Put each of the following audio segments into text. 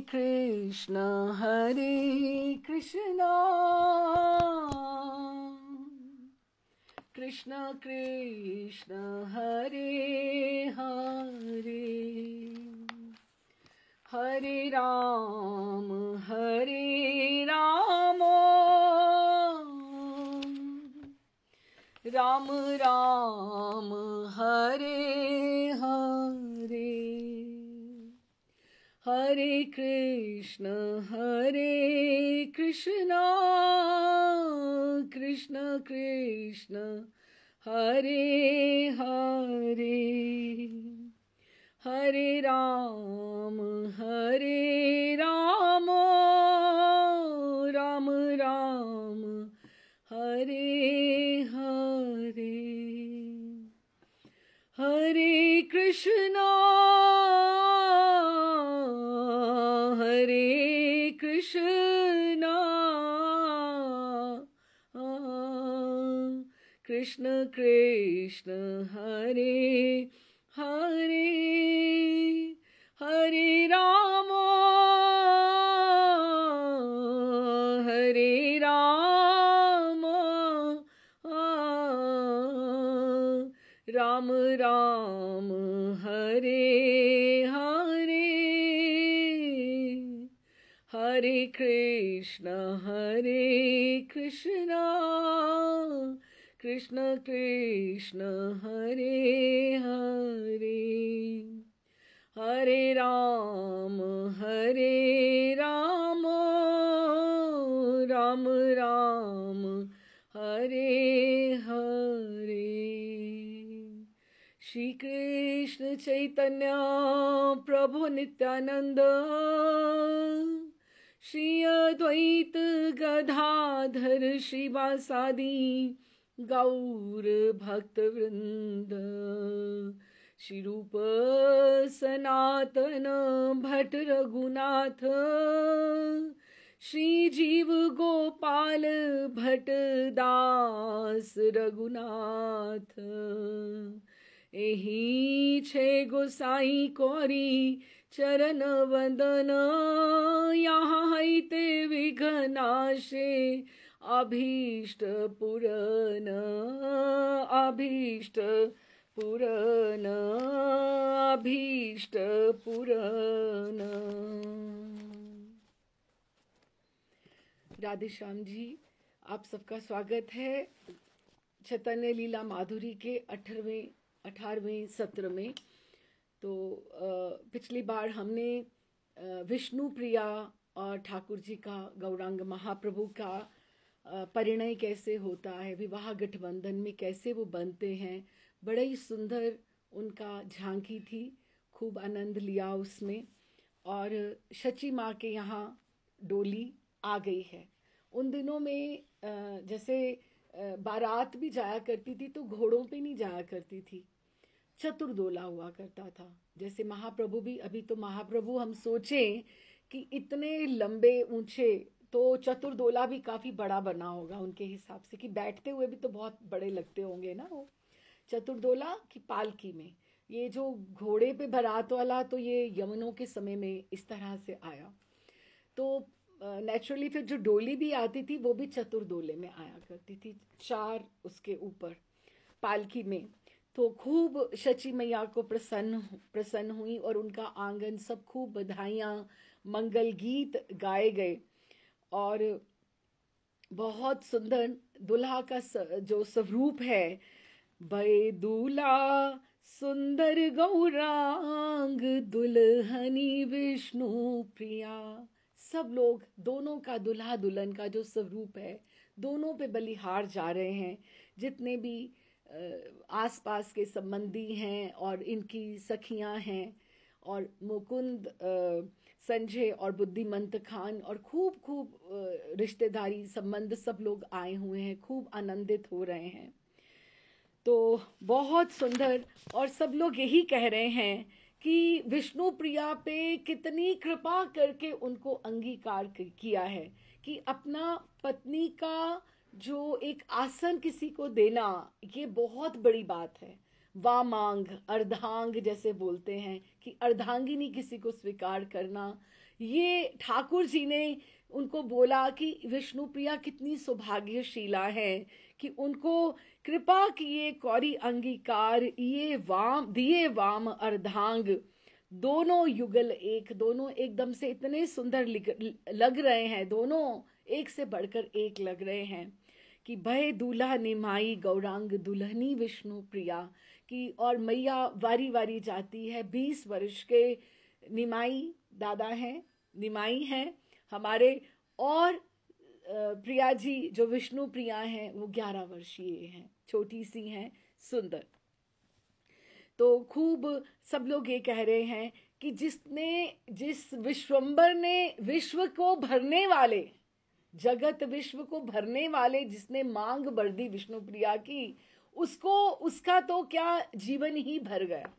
कृष्ण कृष्ण कृष्ण हरे हरे, हरे राम राम राम हरे हरे, हरे कृष्ण कृष्ण कृष्ण हरे हरे, हरे राम राम राम हरे हरे, हरे कृष्ण कृष्ण कृष्ण हरे हरे, हरे राम राम राम हरे हरे, हरे कृष्ण कृष्ण कृष्ण हरे हरे, हरे राम राम राम हरे हरे, श्री कृष्ण चैतन्य प्रभु नित्यानंद, श्री अद्वैत गदाधर श्रीवासादि गौर भक्त वृंद, श्री रूप सनातन भट्ट रघुनाथ, श्री जीव गोपाल भट्ट दास रघुनाथ, एही छे गोसाई कोरी चरण वंदन, यहाँ हैते विघ्नाशे अभीष्ट पुरन, अभीष्ट पुरन, अभीष्ट पुरन। राधे श्याम जी, आप सबका स्वागत है चैतन्य लीला माधुरी के 18वें सत्र में। तो पिछली बार हमने विष्णु प्रिया और ठाकुर जी का, गौरांग महाप्रभु का परिणय कैसे होता है, विवाह गठबंधन में कैसे वो बनते हैं, बड़ा ही सुंदर उनका झांकी थी, खूब आनंद लिया उसमें। और शची माँ के यहाँ डोली आ गई है। उन दिनों में जैसे बारात भी जाया करती थी तो घोड़ों पे नहीं जाया करती थी, चतुर्दोला हुआ करता था। जैसे महाप्रभु भी, अभी तो महाप्रभु हम सोचें कि इतने लंबे ऊंचे, तो चतुर्दोला भी काफी बड़ा बना होगा उनके हिसाब से, कि बैठते हुए भी तो बहुत बड़े लगते होंगे ना वो। चतुर्दोला की पालकी में, ये जो घोड़े पे बारात वाला, तो ये यमुनों के समय में इस तरह से आया। तो नेचुरली फिर जो डोली भी आती थी वो भी चतुर्दोले में आया करती थी, 4 उसके ऊपर पालकी में। तो खूब शची मैया को प्रसन्न हुई और उनका आंगन सब खूब बधाइयाँ मंगल गीत गाए गए। और बहुत सुंदर दुल्हा का जो स्वरूप है, भय दूल्हा सुंदर गौरांग दुल्हनी विष्णु प्रिया। सब लोग, दोनों का, दुल्हा दुल्हन का जो स्वरूप है, दोनों पे बलिहार जा रहे हैं। जितने भी आसपास के संबंधी हैं और इनकी सखियां हैं, और मुकुंद, संजय और बुद्धिमंत खान, और खूब खूब रिश्तेदारी संबंध सब लोग आए हुए हैं, खूब आनंदित हो रहे हैं। तो बहुत सुंदर। और सब लोग यही कह रहे हैं कि विष्णु प्रिया पे कितनी कृपा करके उनको अंगीकार किया है, कि अपना पत्नी का जो एक आसन किसी को देना, ये बहुत बड़ी बात है। वामांग, अर्धांग जैसे बोलते हैं कि अर्धांगिनी किसी को स्वीकार करना, ये ठाकुर जी ने उनको बोला कि विष्णु प्रिया कितनी सौभाग्यशीला है कि उनको कृपा किए कौरी अंगीकार, ये वाम दिए वाम अर्धांग, दोनों युगल एक, दोनों एकदम से इतने सुंदर लग रहे हैं, दोनों एक से बढ़कर एक लग रहे हैं कि भय दूल्हा निमाई गौरांग दुल्हनी विष्णु प्रिया की। और मैया वारी वारी जाती है। 20 वर्ष के निमाई दादा हैं, निमाई हैं हमारे, और प्रिया जी जो विष्णु प्रिया हैं वो 11 वर्षीय हैं, छोटी सी हैं, सुंदर। तो खूब सब लोग ये कह रहे हैं कि जिस विश्वंबर ने विश्व को भरने वाले, जगत विश्व को भरने वाले जिसने मांग भर दी विष्णु प्रिया की, उसको उसका तो क्या जीवन ही भर गया,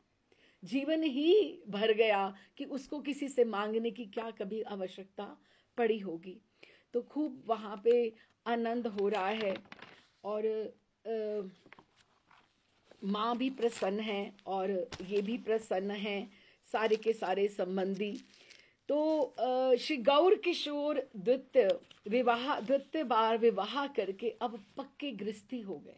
जीवन ही भर गया कि उसको किसी से मांगने की क्या कभी आवश्यकता पड़ी होगी। तो खूब वहां पे आनंद हो रहा है और माँ भी प्रसन्न है और ये भी प्रसन्न है, सारे के सारे संबंधी। तो श्री गौर किशोर द्वितीय बार विवाह करके अब पक्के गृहस्थी हो गए,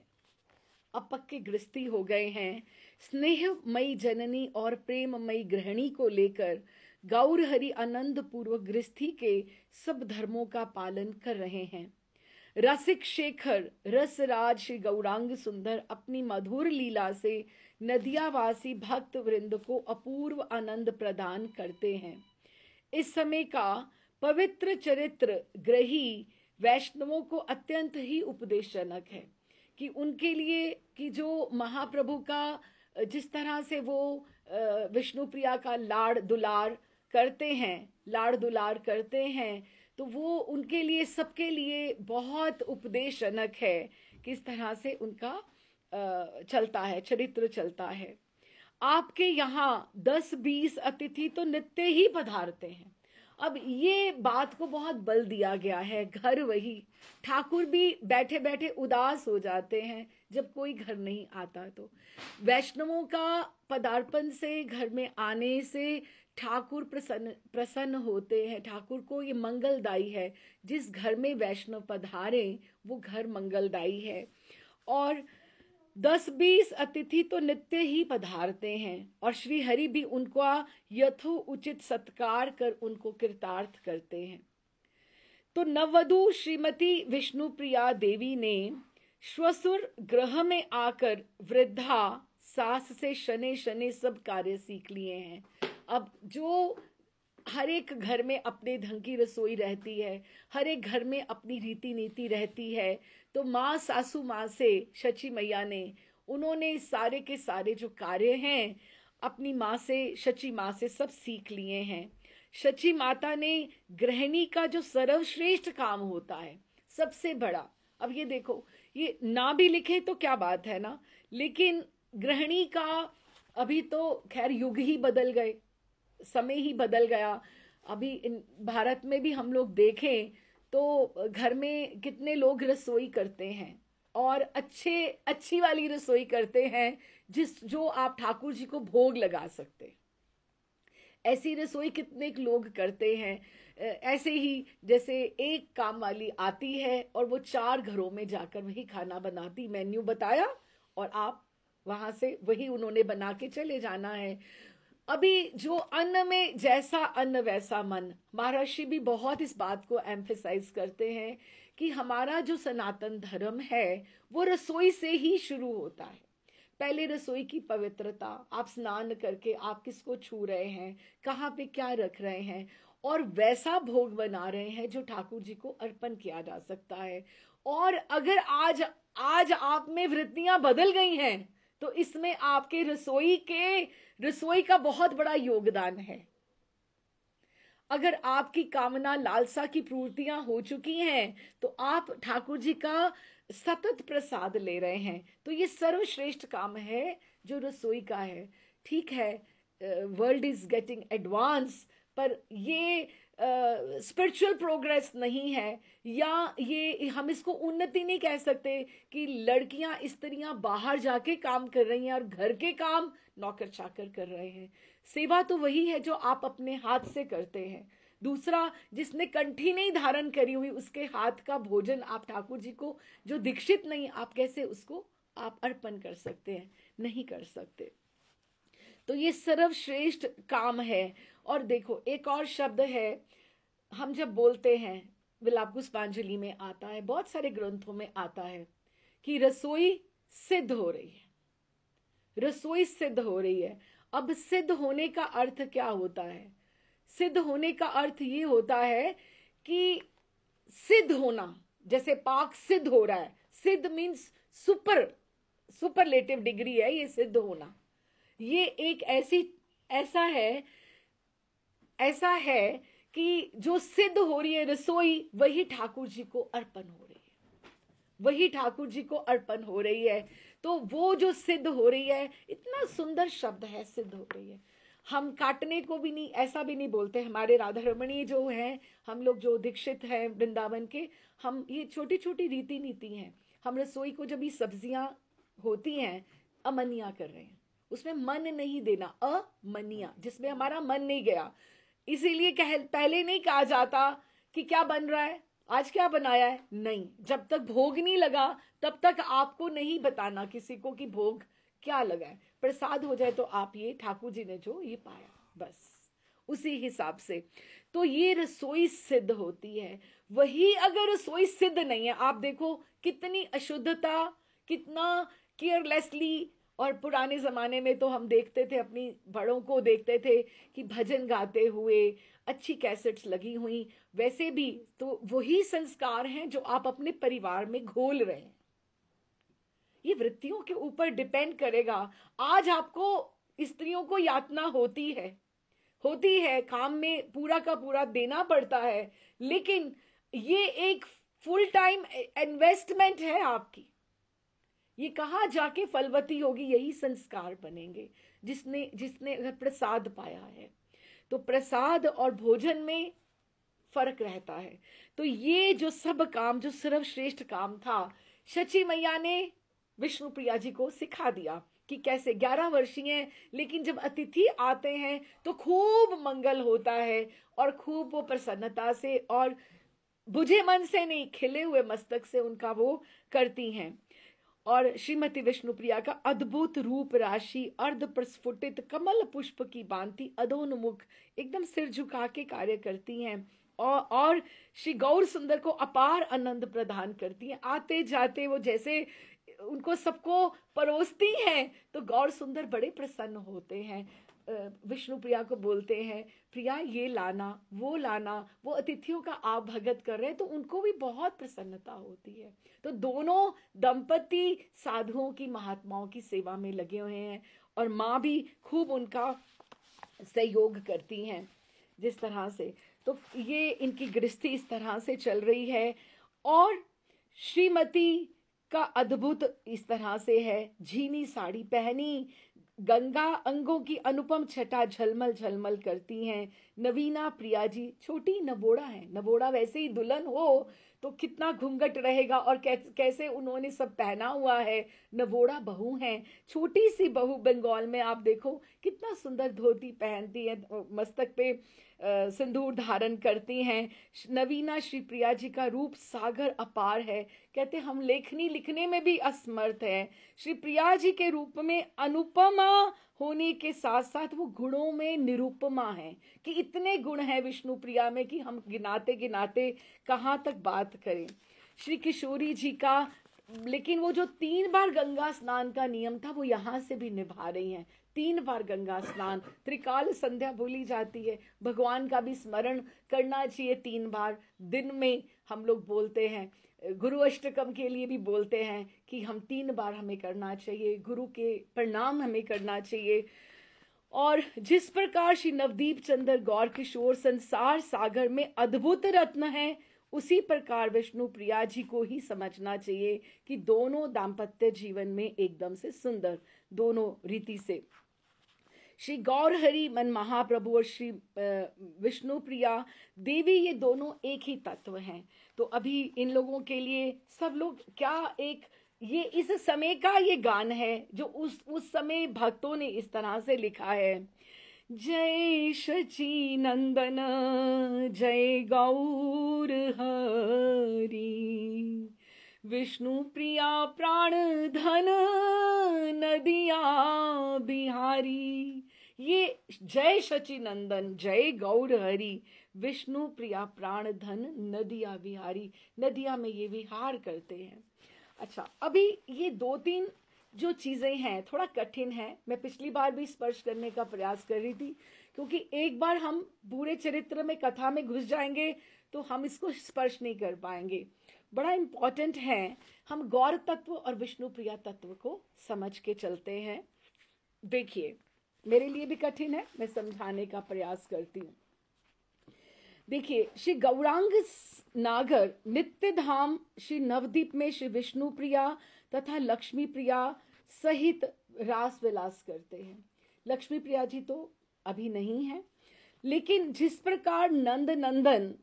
अब पक्के गृहस्थी हो गए हैं। स्नेहमयी जननी और प्रेममयी गृहिणी को लेकर गौर हरि आनंद पूर्वक गृहस्थी के सब धर्मों का पालन कर रहे हैं। रसिक शेखर रसराज श्री गौरांग सुंदर अपनी मधुर लीला से नदियावासी भक्त वृंद को अपूर्व आनंद प्रदान करते हैं। इस समय का पवित्र चरित्र ग्रही वैष्णवों को अत्यंत ही उपदेशजनक है कि उनके लिए कि जो महाप्रभु का जिस तरह से वो विष्णु प्रिया का लाड़ दुलार करते हैं, लाड़ दुलार करते हैं, तो वो उनके लिए, सबके लिए बहुत उपदेशजनक है किस तरह से उनका चलता है, चरित्र चलता है। आपके यहाँ 10-20 अतिथि तो नित्य ही पधारते हैं। अब ये बात को बहुत बल दिया गया है, घर वही। ठाकुर भी बैठे बैठे उदास हो जाते हैं जब कोई घर नहीं आता। तो वैष्णवों का पदार्पण से, घर में आने से ठाकुर प्रसन्न होते हैं। ठाकुर को ये मंगलदायी है, जिस घर में वैष्णव पधारे वो घर मंगलदायी है। और 10-20 अतिथि तो नित्य ही पधारते हैं और श्री हरि भी उनका यथोचित सत्कार कर उनको कृतार्थ करते हैं। तो नववधु श्रीमती विष्णु प्रिया देवी ने श्वसुर ग्रह में आकर वृद्धा सास से शने शने सब कार्य सीख लिए हैं। अब जो हर एक घर में अपने ढंग की रसोई रहती है, हर एक घर में अपनी रीति नीति रहती है, तो माँ सासू माँ से शची मैया ने, उन्होंने सारे के सारे जो कार्य हैं अपनी माँ से, शची माँ से सब सीख लिए हैं। शची माता ने गृहिणी का जो सर्वश्रेष्ठ काम होता है, सबसे बड़ा, अब ये देखो, ये ना भी लिखे तो क्या बात है ना, लेकिन गृहिणी का अभी तो खैर युग ही बदल गए, समय ही बदल गया। अभी भारत में भी हम लोग देखें तो घर में कितने लोग रसोई करते हैं और अच्छी वाली रसोई करते हैं, जो आप ठाकुर जी को भोग लगा सकते हैं। ऐसी रसोई कितने लोग करते हैं। ऐसे ही जैसे एक काम वाली आती है और वो 4 घरों में जाकर वही खाना बनाती, मेन्यू बताया और आप वहां से वही उन्होंने बना के चले जाना है। अभी जो अन्न में जैसा अन्न वैसा मन, महर्षि भी बहुत इस बात को एम्फेसाइज करते हैं कि हमारा जो सनातन धर्म है वो रसोई से ही शुरू होता है। पहले रसोई की पवित्रता, आप स्नान करके आप किसको छू रहे हैं, कहाँ पे क्या रख रहे हैं, और वैसा भोग बना रहे हैं जो ठाकुर जी को अर्पण किया जा सकता है। और अगर आज आप में वृत्तियां बदल गई हैं तो इसमें आपके रसोई का बहुत बड़ा योगदान है। अगर आपकी कामना लालसा की पूर्तियां हो चुकी हैं तो आप ठाकुर जी का सतत प्रसाद ले रहे हैं, तो ये सर्वश्रेष्ठ काम है जो रसोई का है। ठीक है, वर्ल्ड इज गेटिंग एडवांस, पर ये स्पिरिचुअल प्रोग्रेस नहीं है, या ये हम इसको उन्नति नहीं कह सकते कि लड़कियां स्त्रियां बाहर जाके काम कर रही हैं और घर के काम नौकर चाकर कर रहे हैं। सेवा तो वही है जो आप अपने हाथ से करते हैं। दूसरा, जिसने कंठी नहीं धारण करी हुई उसके हाथ का भोजन आप ठाकुर जी को, जो दीक्षित नहीं, आप कैसे उसको आप अर्पण कर सकते हैं? नहीं कर सकते। तो ये सर्वश्रेष्ठ काम है। और देखो एक और शब्द है, हम जब बोलते हैं, विलाप पुष्पांजलि में आता है, बहुत सारे ग्रंथों में आता है कि रसोई सिद्ध हो रही है, रसोई सिद्ध हो रही है। अब सिद्ध होने का अर्थ क्या होता है? सिद्ध होने का अर्थ ये होता है कि सिद्ध होना, जैसे पाक सिद्ध हो रहा है, सिद्ध मीन्स सुपर, सुपरलेटिव डिग्री है ये सिद्ध होना। ये एक ऐसा है कि जो सिद्ध हो रही है रसोई, वही ठाकुर जी को अर्पण हो रही है, वही ठाकुर जी को अर्पण हो रही है। तो वो जो सिद्ध हो रही है, इतना सुंदर शब्द है, सिद्ध हो रही है। हम काटने को भी नहीं, ऐसा भी नहीं बोलते। हमारे राधा रमणी जो हैं, हम लोग जो दीक्षित हैं वृंदावन के, हम ये छोटी छोटी रीति नीति हैं। हम रसोई को जब ये सब्जियां होती हैं, अमनिया कर रहे हैं, उसमें मन नहीं देना, अमनिया, जिसमें हमारा मन नहीं गया। इसीलिए पहले नहीं कहा जाता कि क्या बन रहा है, आज क्या बनाया है, नहीं, जब तक भोग नहीं लगा तब तक आपको नहीं बताना किसी को कि भोग क्या लगा है। प्रसाद हो जाए तो आप ये ठाकुर जी ने जो ये पाया, बस उसी हिसाब से। तो ये रसोई सिद्ध होती है। वही अगर रसोई सिद्ध नहीं है, आप देखो कितनी अशुद्धता, कितना केयरलेसली। और पुराने जमाने में तो हम देखते थे, अपनी बड़ों को देखते थे कि भजन गाते हुए अच्छी कैसेट्स लगी हुई, वैसे भी तो वही संस्कार हैं जो आप अपने परिवार में घोल रहे हैं। ये वृत्तियों के ऊपर डिपेंड करेगा। आज आपको स्त्रियों को यातना होती है, काम में पूरा का पूरा देना पड़ता है, लेकिन ये एक फुल टाइम इन्वेस्टमेंट है आपकी। ये कहाँ जाके फलवती होगी? यही संस्कार बनेंगे जिसने जिसने अगर प्रसाद पाया है। तो प्रसाद और भोजन में फर्क रहता है। तो ये जो सब काम, जो सर्वश्रेष्ठ काम था, शची मैया ने विष्णु प्रिया जी को सिखा दिया कि कैसे 11 वर्षीय, लेकिन जब अतिथि आते हैं तो खूब मंगल होता है और खूब वो प्रसन्नता से और बुझे मन से नहीं, खिले हुए मस्तक से उनका वो करती हैं। और श्रीमती विष्णुप्रिया का अद्भुत रूप राशि, अर्ध प्रस्फुटित कमल पुष्प की भांति अधोन्मुख, एकदम सिर झुका के कार्य करती हैं। और श्री गौर सुंदर को अपार आनंद प्रदान करती हैं। आते जाते वो जैसे उनको सबको परोसती हैं, तो गौर सुंदर बड़े प्रसन्न होते हैं। विष्णु प्रिया को बोलते हैं, प्रिया ये लाना वो लाना। वो अतिथियों का आप भगत कर रहे हैं तो उनको भी बहुत प्रसन्नता होती है। तो दोनों दंपति साधुओं की, महात्माओं की सेवा में लगे हुए हैं, और माँ भी खूब उनका सहयोग करती हैं जिस तरह से। तो ये इनकी गृहस्थी इस तरह से चल रही है। और श्रीमती का अद्भुत इस तरह से है, झीनी साड़ी पहनी, गंगा अंगों की अनुपम छटा झलमल झलमल करती हैं। नवीना प्रिया जी छोटी नबोड़ा है, नबोड़ा वैसे ही दुल्हन हो तो कितना घूंघट रहेगा, और कैसे उन्होंने सब पहना हुआ है। नबोड़ा बहू हैं, छोटी सी बहू, बंगाल में आप देखो कितना सुंदर धोती पहनती है, मस्तक पे सिंदूर धारण करती हैं। नवीना श्री प्रिया जी का रूप सागर अपार है, कहते हम लेखनी लिखने में भी असमर्थ है। श्री प्रिया जी के रूप में अनुपमा होने के साथ साथ वो गुणों में निरुपमा है, कि इतने गुण हैं विष्णु प्रिया में कि हम गिनाते गिनाते कहाँ तक बात करें। श्री किशोरी जी का, लेकिन वो जो 3 बार गंगा स्नान का नियम था वो यहाँ से भी निभा रही हैं। 3 बार गंगा स्नान, त्रिकाल संध्या भूली जाती है, भगवान का भी स्मरण करना चाहिए 3 बार दिन में। हम लोग बोलते हैं, गुरु अष्टकम के लिए भी बोलते हैं कि हम 3 बार हमें करना चाहिए, गुरु के प्रणाम हमें करना चाहिए। और जिस प्रकार श्री नवदीप चंद्र गौर किशोर संसार सागर में अद्भुत रत्न है, उसी प्रकार विष्णु प्रिया जी को ही समझना चाहिए कि दोनों दाम्पत्य जीवन में एकदम से सुंदर, दोनों रीति से। श्री गौरहरि मन महाप्रभु और श्री विष्णु प्रिया देवी, ये दोनों एक ही तत्व हैं। तो अभी इन लोगों के लिए सब लोग क्या एक ये इस समय का ये गान है जो उस समय भक्तों ने इस तरह से लिखा है। जय शची नंदन जय गौर हरि, विष्णु प्रिया प्राण धन नदिया बिहारी। ये जय शची नंदन जय गौर हरि, विष्णु प्रिया प्राण धन नदिया बिहारी, नदिया में ये विहार करते हैं। अच्छा, अभी ये दो तीन जो चीजें हैं थोड़ा कठिन है। मैं पिछली बार भी स्पर्श करने का प्रयास कर रही थी, क्योंकि एक बार हम पूरे चरित्र में कथा में घुस जाएंगे तो हम इसको स्पर्श नहीं कर पाएंगे। बड़ा इंपॉर्टेंट है हम गौर तत्व और विष्णु प्रिया तत्व को समझ के चलते हैं। देखिए, मेरे लिए भी कठिन है, मैं समझाने का प्रयास करती हूँ। देखिए, श्री गौरांग नागर नित्य धाम श्री नवदीप में श्री विष्णु प्रिया तथा लक्ष्मी प्रिया सहित रास विलास करते हैं। लक्ष्मी प्रिया जी तो अभी नहीं है, लेकिन जिस प्रकार नंद नंदन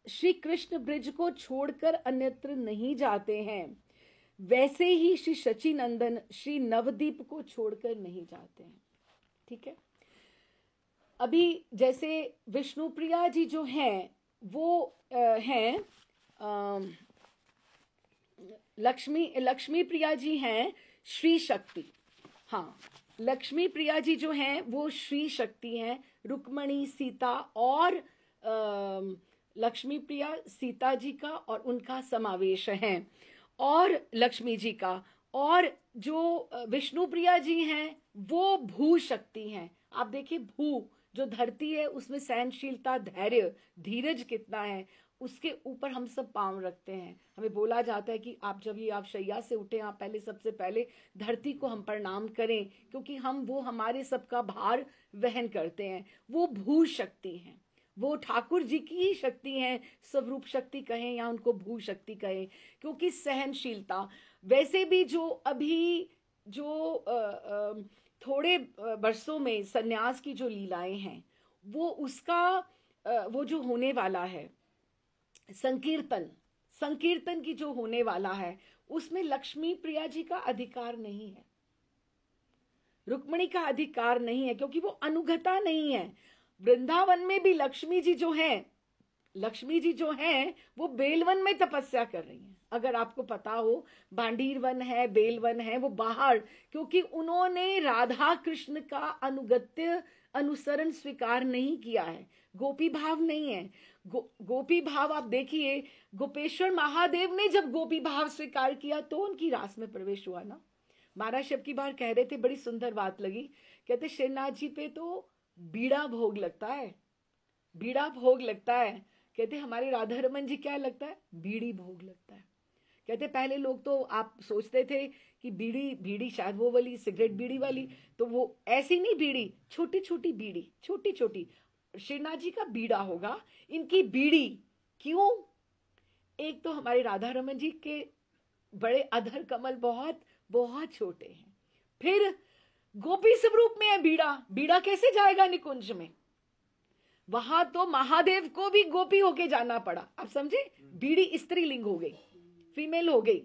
श्री कृष्ण ब्रिज को छोड़कर अन्यत्र नहीं जाते हैं, वैसे ही श्री शची नंदन श्री नवदीप को छोड़कर नहीं जाते हैं। ठीक है, अभी जैसे विष्णु प्रिया जी जो हैं वो हैं लक्ष्मी प्रिया जी हैं श्री शक्ति। हाँ, लक्ष्मी प्रिया जी जो हैं वो श्री शक्ति हैं। रुक्मणी सीता और लक्ष्मी प्रिया सीता जी का और उनका समावेश है, और लक्ष्मी जी का। और जो विष्णु प्रिया जी हैं वो भू शक्ति हैं। आप देखिए, भू जो धरती है उसमें सहनशीलता, धैर्य, धीरज कितना है, उसके ऊपर हम सब पांव रखते हैं। हमें बोला जाता है कि आप जब आप शैया से उठे, आप पहले सबसे पहले धरती को हम प्रणाम करें, क्योंकि वो हमारे सबका भार वहन करते हैं। वो भू शक्ति हैं, वो ठाकुर जी की ही शक्ति है। स्वरूप शक्ति कहें या उनको भू शक्ति कहें, क्योंकि सहनशीलता। वैसे भी जो अभी जो थोड़े वर्षों में सन्यास की जो लीलाएं हैं, वो उसका वो जो होने वाला है संकीर्तन की जो होने वाला है, उसमें लक्ष्मी प्रिया जी का अधिकार नहीं है, रुक्मणी का अधिकार नहीं है, क्योंकि वो अनुगता नहीं है। वृंदावन में भी लक्ष्मी जी जो हैं वो बेलवन में तपस्या कर रही हैं। अगर आपको पता हो, बांडीर वन है, बेलवन है, वो बाहर, क्योंकि उन्होंने राधा कृष्ण का अनुगत्य अनुसरण स्वीकार नहीं किया है। गोपी भाव नहीं है। गोपी भाव आप देखिए, गोपेश्वर महादेव ने जब गोपी भाव स्वीकार किया तो उनकी रास में प्रवेश हुआ ना। महाराज शिव की बार कह रहे थे, बड़ी सुंदर बात लगी। कहते श्रीनाथ जी पे तो बीड़ा भोग लगता है, बीड़ा भोग लगता है। कहते हमारे राधा रमन जी क्या लगता है? बीड़ी भोग लगता है। कहते पहले लोग तो आप सोचते थे कि बीड़ी शायद वो वाली सिगरेट बीड़ी वाली, तो वो ऐसी नहीं बीड़ी, छोटी छोटी बीड़ी, छोटी छोटी। श्रीनाथ जी का बीड़ा होगा, इनकी बीड़ी। क्यों? एक तो हमारे राधा रमन जी के बड़े अधर कमल बहुत बहुत छोटे हैं, फिर गोपी स्वरूप में है बीड़ा। बीड़ा कैसे जाएगा निकुंज में? वहां तो महादेव को भी गोपी होके जाना पड़ा। आप समझे? बीड़ी स्त्रीलिंग हो गई, फीमेल हो गई,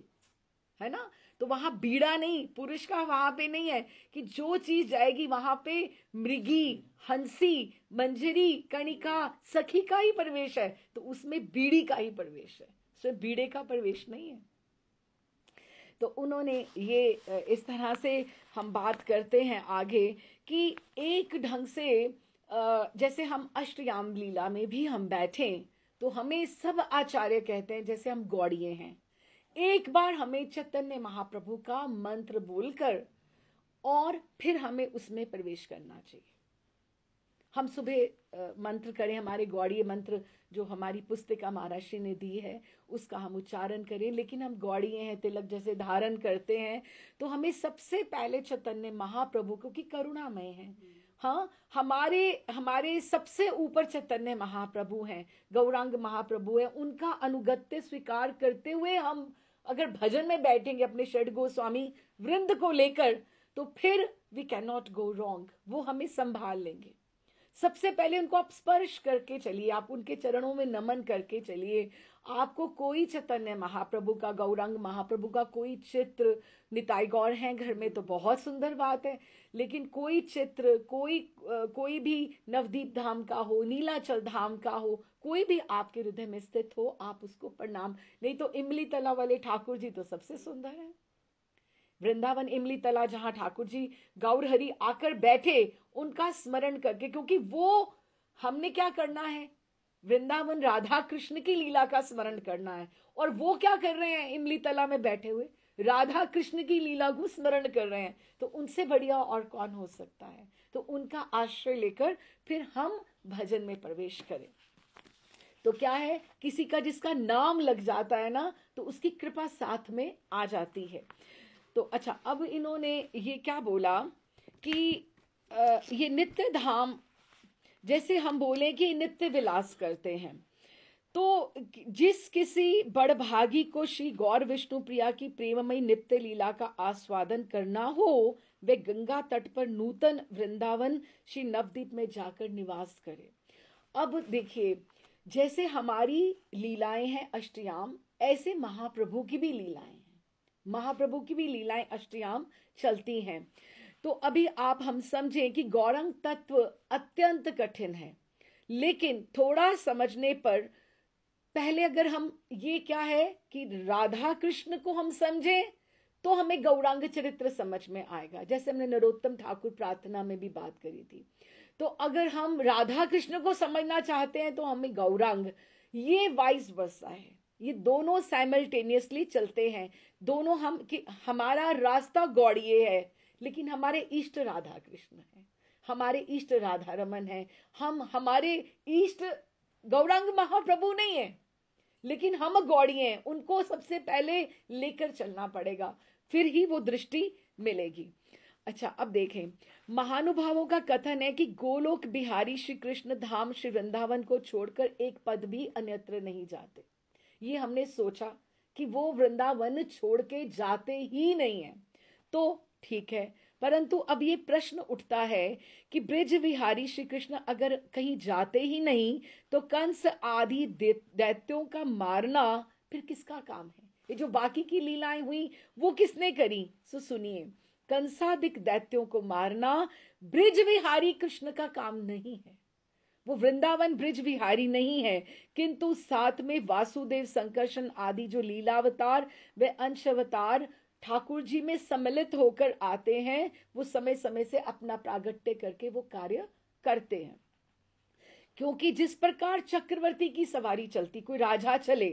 है ना। तो वहां बीड़ा नहीं, पुरुष का वहां पे नहीं है कि जो चीज जाएगी वहां पे मृगी, हंसी, मंजरी, कणिका, सखी का ही प्रवेश है, तो उसमें बीड़ी का ही प्रवेश है, उसमें बीड़े का प्रवेश नहीं है। तो उन्होंने ये इस तरह से हम बात करते हैं आगे कि एक ढंग से जैसे हम अष्टयाम लीला में भी हम बैठे तो हमें सब आचार्य कहते हैं जैसे हम गौड़िए हैं, एक बार हमें चैतन्य महाप्रभु का मंत्र बोलकर और फिर हमें उसमें प्रवेश करना चाहिए। हम सुबह मंत्र करें, हमारे गौड़ीय मंत्र जो हमारी पुस्तिका महाराष्ट्री ने दी है उसका हम उच्चारण करें, लेकिन हम गौड़ीय हैं, तिलक जैसे धारण करते हैं, तो हमें सबसे पहले चैतन्य महाप्रभु को, कि करुणामय हैं, हाँ, हमारे सबसे ऊपर चैतन्य महाप्रभु हैं, गौरांग महाप्रभु हैं, उनका अनुगत्य स्वीकार करते हुए हम अगर भजन में बैठेंगे अपने षड गोस्वामी वृंद को लेकर, तो फिर we can not go wrong, वो हमें संभाल लेंगे। सबसे पहले उनको आप स्पर्श करके चलिए, आप उनके चरणों में नमन करके चलिए। आपको कोई चैतन्य महाप्रभु का, गौरांग महाप्रभु का कोई चित्र, निताई गौर हैं घर में तो बहुत सुंदर बात है, लेकिन कोई चित्र, कोई भी नवदीप धाम का हो, नीलाचल धाम का हो, कोई भी आपके हृदय में स्थित हो, आप उसको प्रणाम। नहीं तो इमली तला वाले ठाकुर जी तो सबसे सुंदर है। वृंदावन इमली तला जहां ठाकुर जी गौर हरि आकर बैठे, उनका स्मरण करके, क्योंकि वो हमने क्या करना है, वृंदावन राधा कृष्ण की लीला का स्मरण करना है। और वो क्या कर रहे हैं इमली तला में बैठे हुए, राधा कृष्ण की लीला को स्मरण कर रहे हैं। तो उनसे बढ़िया और कौन हो सकता है। तो उनका आश्रय लेकर फिर हम भजन में प्रवेश करें। तो क्या है, किसी का जिसका नाम लग जाता है ना, तो उसकी कृपा साथ में आ जाती है। तो अच्छा, अब इन्होंने ये क्या बोला कि ये नित्य धाम, जैसे हम बोले कि नित्य विलास करते हैं, तो जिस किसी बड़भागी को श्री गौर विष्णु प्रिया की प्रेममयी नित्य लीला का आस्वादन करना हो, वे गंगा तट पर नूतन वृंदावन श्री नवदीप में जाकर निवास करे। अब देखिए, जैसे हमारी लीलाएं हैं अष्टयाम, ऐसे महाप्रभु की भी लीलाएं हैं, महाप्रभु की भी लीलाएं अष्टयाम चलती हैं। तो अभी आप हम समझें कि गौरंग तत्व अत्यंत कठिन है, लेकिन थोड़ा समझने पर, पहले अगर हम, ये क्या है कि राधा कृष्ण को हम समझें तो हमें गौरांग चरित्र समझ में आएगा, जैसे हमने नरोत्तम ठाकुर प्रार्थना में भी बात करी थी। तो अगर हम राधा कृष्ण को समझना चाहते हैं तो हमें गौरांग, ये वाइस वर्सा है, ये दोनों साइमल्टेनियसली चलते हैं। दोनों हम कि हमारा रास्ता गौड़िए है, लेकिन हमारे इष्ट राधा कृष्ण है, हमारे इष्ट राधा रमन है। हमारे इष्ट गौरांग महाप्रभु नहीं है, लेकिन हम गौड़िए हैं, उनको सबसे पहले लेकर चलना पड़ेगा, फिर ही वो दृष्टि मिलेगी। अच्छा, अब देखें, महानुभावों का कथन है कि गोलोक बिहारी श्री कृष्ण धाम श्री वृंदावन को छोड़कर एक पद भी अन्यत्र नहीं जाते। ये हमने सोचा कि वो वृंदावन छोड़ के जाते ही नहीं है, तो ठीक है, परंतु अब ये प्रश्न उठता है कि ब्रिज विहारी श्री कृष्ण अगर कहीं जाते ही नहीं, तो कंस आदि दैत्यों का मारना फिर किसका काम है। ये जो बाकी की लीलाएं हुई वो किसने करी, सो सुनिए, कंसादिक दैत्यों को मारना ब्रिज विहारी कृष्ण का काम नहीं है, वो वृंदावन ब्रिज विहारी नहीं है। किंतु साथ में वासुदेव, संकर्षण आदि जो लीलावतार व अंश अवतार ठाकुर जी में सम्मिलित होकर आते हैं, वो समय समय से अपना प्रागट्य करके वो कार्य करते हैं। क्योंकि जिस प्रकार चक्रवर्ती की सवारी चलती, कोई राजा चले,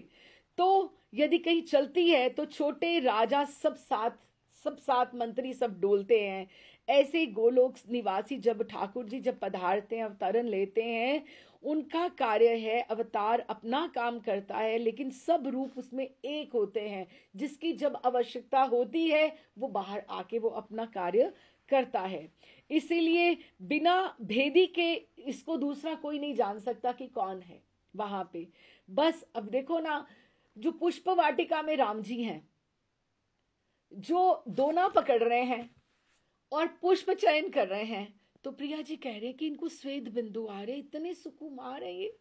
तो यदि कहीं चलती है तो छोटे राजा सब सात मंत्री सब डोलते हैं। ऐसे ही गोलोक निवासी जब ठाकुर जी जब पधारते हैं, अवतरण लेते हैं, उनका कार्य है, अवतार अपना काम करता है, लेकिन सब रूप उसमें एक होते हैं। जिसकी जब आवश्यकता होती है वो बाहर आके वो अपना कार्य करता है। इसीलिए बिना भेदी के इसको दूसरा कोई नहीं जान सकता कि कौन है वहां पे। बस अब देखो ना, जो पुष्प वाटिका में राम जी हैं, जो दोना पकड़ रहे हैं और पुष्प चयन कर रहे हैं, तो प्रिया जी कह रहे हैं कि इनको स्वेद बिंदु आ रहे, इतने सुकुमार है ये,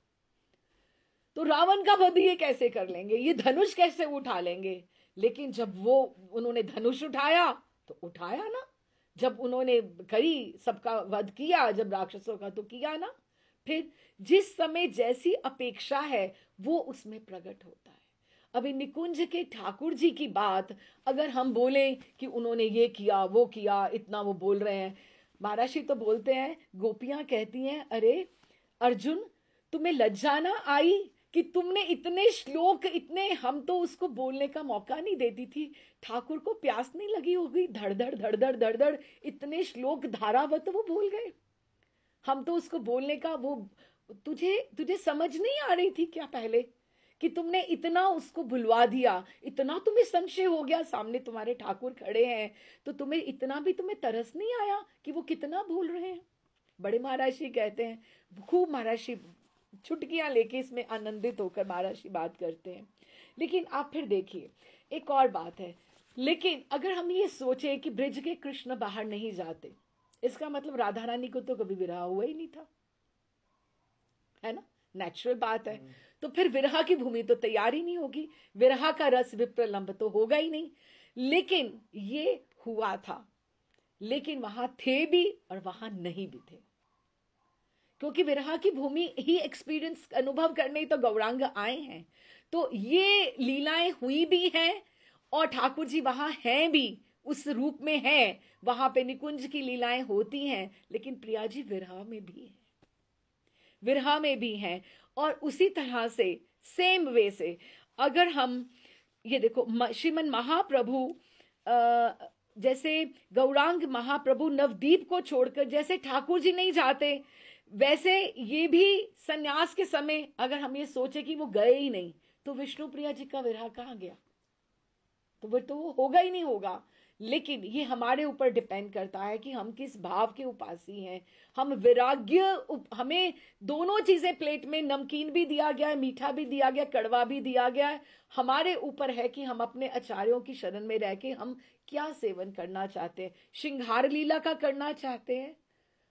तो रावण का वध ये कैसे कर लेंगे, ये धनुष कैसे उठा लेंगे। लेकिन जब वो उन्होंने धनुष उठाया तो उठाया ना, जब उन्होंने करी सबका वध किया, जब राक्षसों का तो किया ना। फिर जिस समय जैसी अपेक्षा है वो उसमें प्रकट होता है। अभी निकुंज के ठाकुर जी की बात अगर हम बोले कि उन्होंने ये किया वो किया, इतना वो बोल रहे हैं, महाराज जी तो बोलते हैं, गोपियां कहती हैं, अरे अर्जुन, तुम्हें लज्जा ना आई कि तुमने इतने श्लोक, इतने, हम तो उसको बोलने का मौका नहीं देती थी, ठाकुर को प्यास नहीं लगी होगी, धड़ धड़ धड़ धड़ धड़ धड़ इतने श्लोक धारावत वो बोल गए। हम तो उसको बोलने का वो, तुझे तुझे समझ नहीं आ रही थी क्या पहले कि तुमने इतना उसको भुलवा दिया, इतना तुम्हें संशय हो गया, सामने तुम्हारे ठाकुर खड़े हैं, तो तुम्हें इतना भी तुम्हें तरस नहीं आया कि वो कितना भूल रहे हैं। बड़े महाराज जी कहते हैं, खूब महाराज जी छुटकियां लेके इसमें आनंदित होकर महाराज जी बात करते हैं। लेकिन आप फिर देखिए, एक और बात है, लेकिन अगर हम ये सोचे कि ब्रिज के कृष्ण बाहर नहीं जाते, इसका मतलब राधा रानी को तो कभी विरह हुआ ही नहीं था, है ना, नेचुरल बात है। तो फिर विरह की भूमि तो तैयार ही नहीं होगी, विरह का रस विप्रलंब तो होगा ही नहीं। लेकिन ये हुआ था, लेकिन वहां थे भी और वहां नहीं भी थे, क्योंकि विरह की भूमि ही एक्सपीरियंस अनुभव करने तो गौरांग आए हैं। तो ये लीलाएं हुई भी हैं और ठाकुर जी वहां हैं भी, उस रूप में हैं, वहां पे निकुंज की लीलाएं होती हैं, लेकिन प्रिया जी विरह में भी है, विरहा में भी हैं। और उसी तरह से सेम वे से अगर हम ये देखो, श्रीमन महाप्रभु जैसे गौरांग महाप्रभु नवदीप को छोड़कर जैसे ठाकुर जी नहीं जाते, वैसे ये भी सन्यास के समय अगर हम ये सोचे कि वो गए ही नहीं, तो विष्णु प्रिया जी का विरह कहाँ गया? तो वो होगा ही नहीं होगा। लेकिन ये हमारे ऊपर डिपेंड करता है कि हम किस भाव के उपासी हैं। हम विराग्य हमें दोनों चीजें, प्लेट में नमकीन भी दिया गया है, मीठा भी दिया गया, कड़वा भी दिया गया है। हमारे ऊपर है कि हम अपने आचार्यों की शरण में रह के हम क्या सेवन करना चाहते हैं। श्रृंगार लीला का करना चाहते हैं,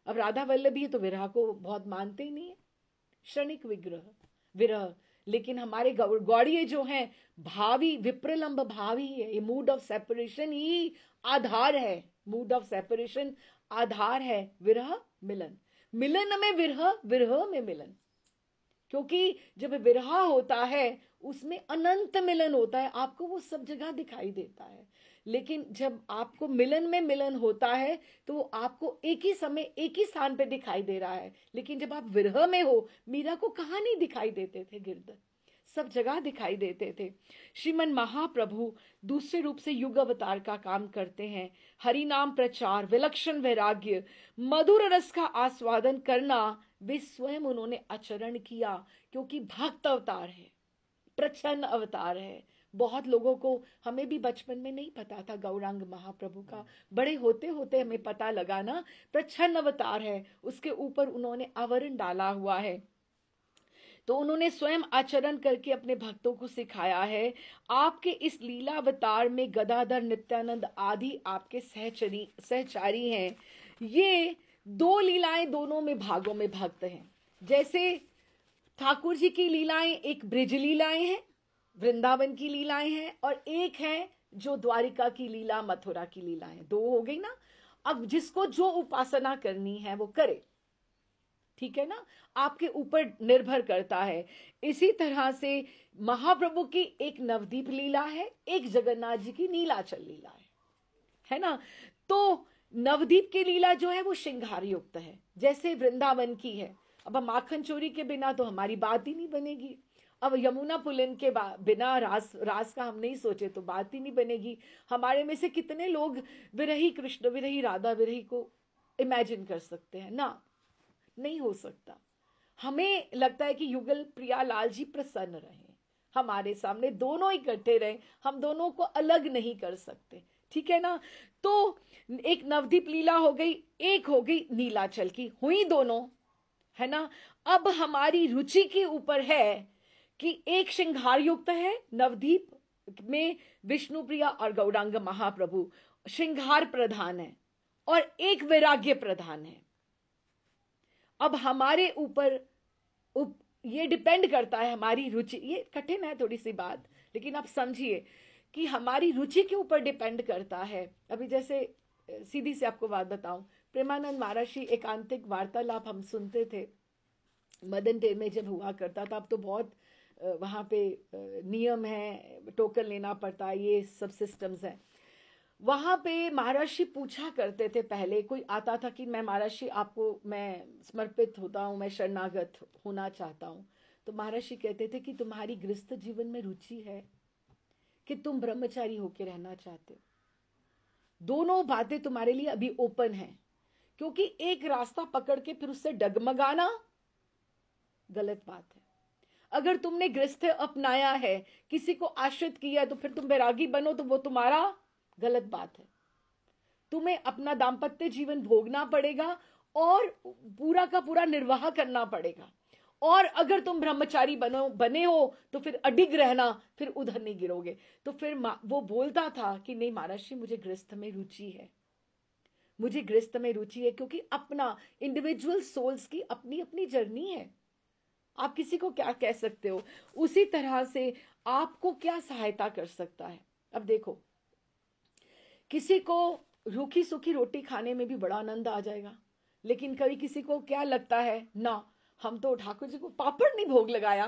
अब राधा वल्लभी तो विरह को बहुत मानते ही नहीं है, क्षणिक विग्रह विरह। लेकिन हमारे गौड़िए जो हैं, भावी विप्रलंब भावी है, ये मूड ऑफ सेपरेशन ही आधार है, मूड ऑफ सेपरेशन आधार है। विरह मिलन, मिलन में विरह, विरह में मिलन। क्योंकि जब विरह होता है उसमें अनंत मिलन होता है, आपको वो सब जगह दिखाई देता है। लेकिन जब आपको मिलन में मिलन होता है तो वो आपको एक ही समय एक ही स्थान पे दिखाई दे रहा है। लेकिन जब आप विरह में हो, मीरा को कहाँ नहीं दिखाई देते थे गिरधर, सब जगह दिखाई देते थे। श्रीमन महाप्रभु दूसरे रूप से युग अवतार का काम करते हैं। हरि नाम प्रचार, विलक्षण वैराग्य, मधुर रस का आस्वादन करना, वे स्वयं उन्होंने आचरण किया, क्योंकि भक्त अवतार है, प्रच्छन्न अवतार है। बहुत लोगों को, हमें भी बचपन में नहीं पता था गौरांग महाप्रभु का, बड़े होते होते हमें पता लगा ना, प्रच्छन्न अवतार है, उसके ऊपर उन्होंने आवरण डाला हुआ है। तो उन्होंने स्वयं आचरण करके अपने भक्तों को सिखाया है। आपके इस लीला अवतार में गदाधर, नित्यानंद आदि आपके सहचारी हैं। ये दो लीलाएं दोनों में भागों में भक्त हैं। जैसे ठाकुर जी की लीलाएं एक ब्रिज लीलाएं हैं, वृंदावन की लीलाएं हैं, और एक है जो द्वारिका की लीला, मथुरा की लीलाएं, दो हो गई ना। अब जिसको जो उपासना करनी है वो करे, ठीक है ना, आपके ऊपर निर्भर करता है। इसी तरह से महाप्रभु की एक नवदीप लीला है, एक जगन्नाथ जी की नीलाचल लीला है ना। तो नवदीप की लीला जो है वो श्रृंगार युक्त है, जैसे वृंदावन की है। अब हम माखन चोरी के बिना तो हमारी बात ही नहीं बनेगी। अब यमुना पुलिन के बिना रास रास का हम नहीं सोचे तो बात ही नहीं बनेगी। हमारे में से कितने लोग विरही कृष्ण, विरही राधा, विरही को इमेजिन कर सकते हैं ना? नहीं हो सकता। हमें लगता है कि युगल प्रियालाल जी प्रसन्न रहे, हमारे सामने दोनों इकट्ठे रहे, हम दोनों को अलग नहीं कर सकते, ठीक है ना। तो एक नवदीप लीला हो गई, एक हो गई नीलाचल की, हुई दोनों, है ना। अब हमारी रुचि के ऊपर है कि एक श्रृंगार युक्त है नवदीप में विष्णु प्रिया और गौरांग महाप्रभु श्रृंगार प्रधान है, और एक वैराग्य प्रधान है। अब हमारे ऊपर ये डिपेंड करता है हमारी रुचि, ये कठिन है थोड़ी सी बात, लेकिन आप समझिए कि हमारी रुचि के ऊपर डिपेंड करता है। अभी जैसे सीधी से आपको बात बताऊं, प्रेमानंद महाराज एकांतिक वार्तालाप हम सुनते थे मदन टेर में जब हुआ करता था। अब तो बहुत वहाँ पे नियम है, टोकन लेना पड़ता है, ये सब सिस्टम्स हैं। वहां पे महाराष्ट्री पूछा करते थे, पहले कोई आता था कि मैं महाराष्ट्री आपको मैं समर्पित होता हूँ, मैं शरणागत होना चाहता हूँ। तो महाराष्ट्री कहते थे कि तुम्हारी गृहस्थ जीवन में रुचि है कि तुम ब्रह्मचारी होकर रहना चाहते हो। दोनों बातें तुम्हारे लिए अभी ओपन है, क्योंकि एक रास्ता पकड़ के फिर उससे डगमगाना गलत बात है। अगर तुमने गृहस्थ अपनाया है, किसी को आश्रित किया, तो फिर तुम वैरागी बनो तो वो तुम्हारा गलत बात है। तुम्हें अपना दाम्पत्य जीवन भोगना पड़ेगा और पूरा का पूरा निर्वाह करना पड़ेगा, और अगर तुम ब्रह्मचारी बने हो तो फिर अडिग रहना, फिर उधर नहीं गिरोगे। तो फिर वो बोलता था कि नहीं महाराज, मुझे गृहस्थ में रुचि है, मुझे गृहस्थ में रुचि है, क्योंकि अपना इंडिविजुअल सोल्स की अपनी अपनी जर्नी है। आप किसी को क्या कह सकते हो? उसी तरह से आपको क्या सहायता कर सकता है? अब देखो, किसी को रूखी सूखी रोटी खाने में भी बड़ा आनंद आ जाएगा, लेकिन कभी किसी को क्या लगता है ना, हम तो ठाकुर जी को पापड़ नहीं भोग लगाया,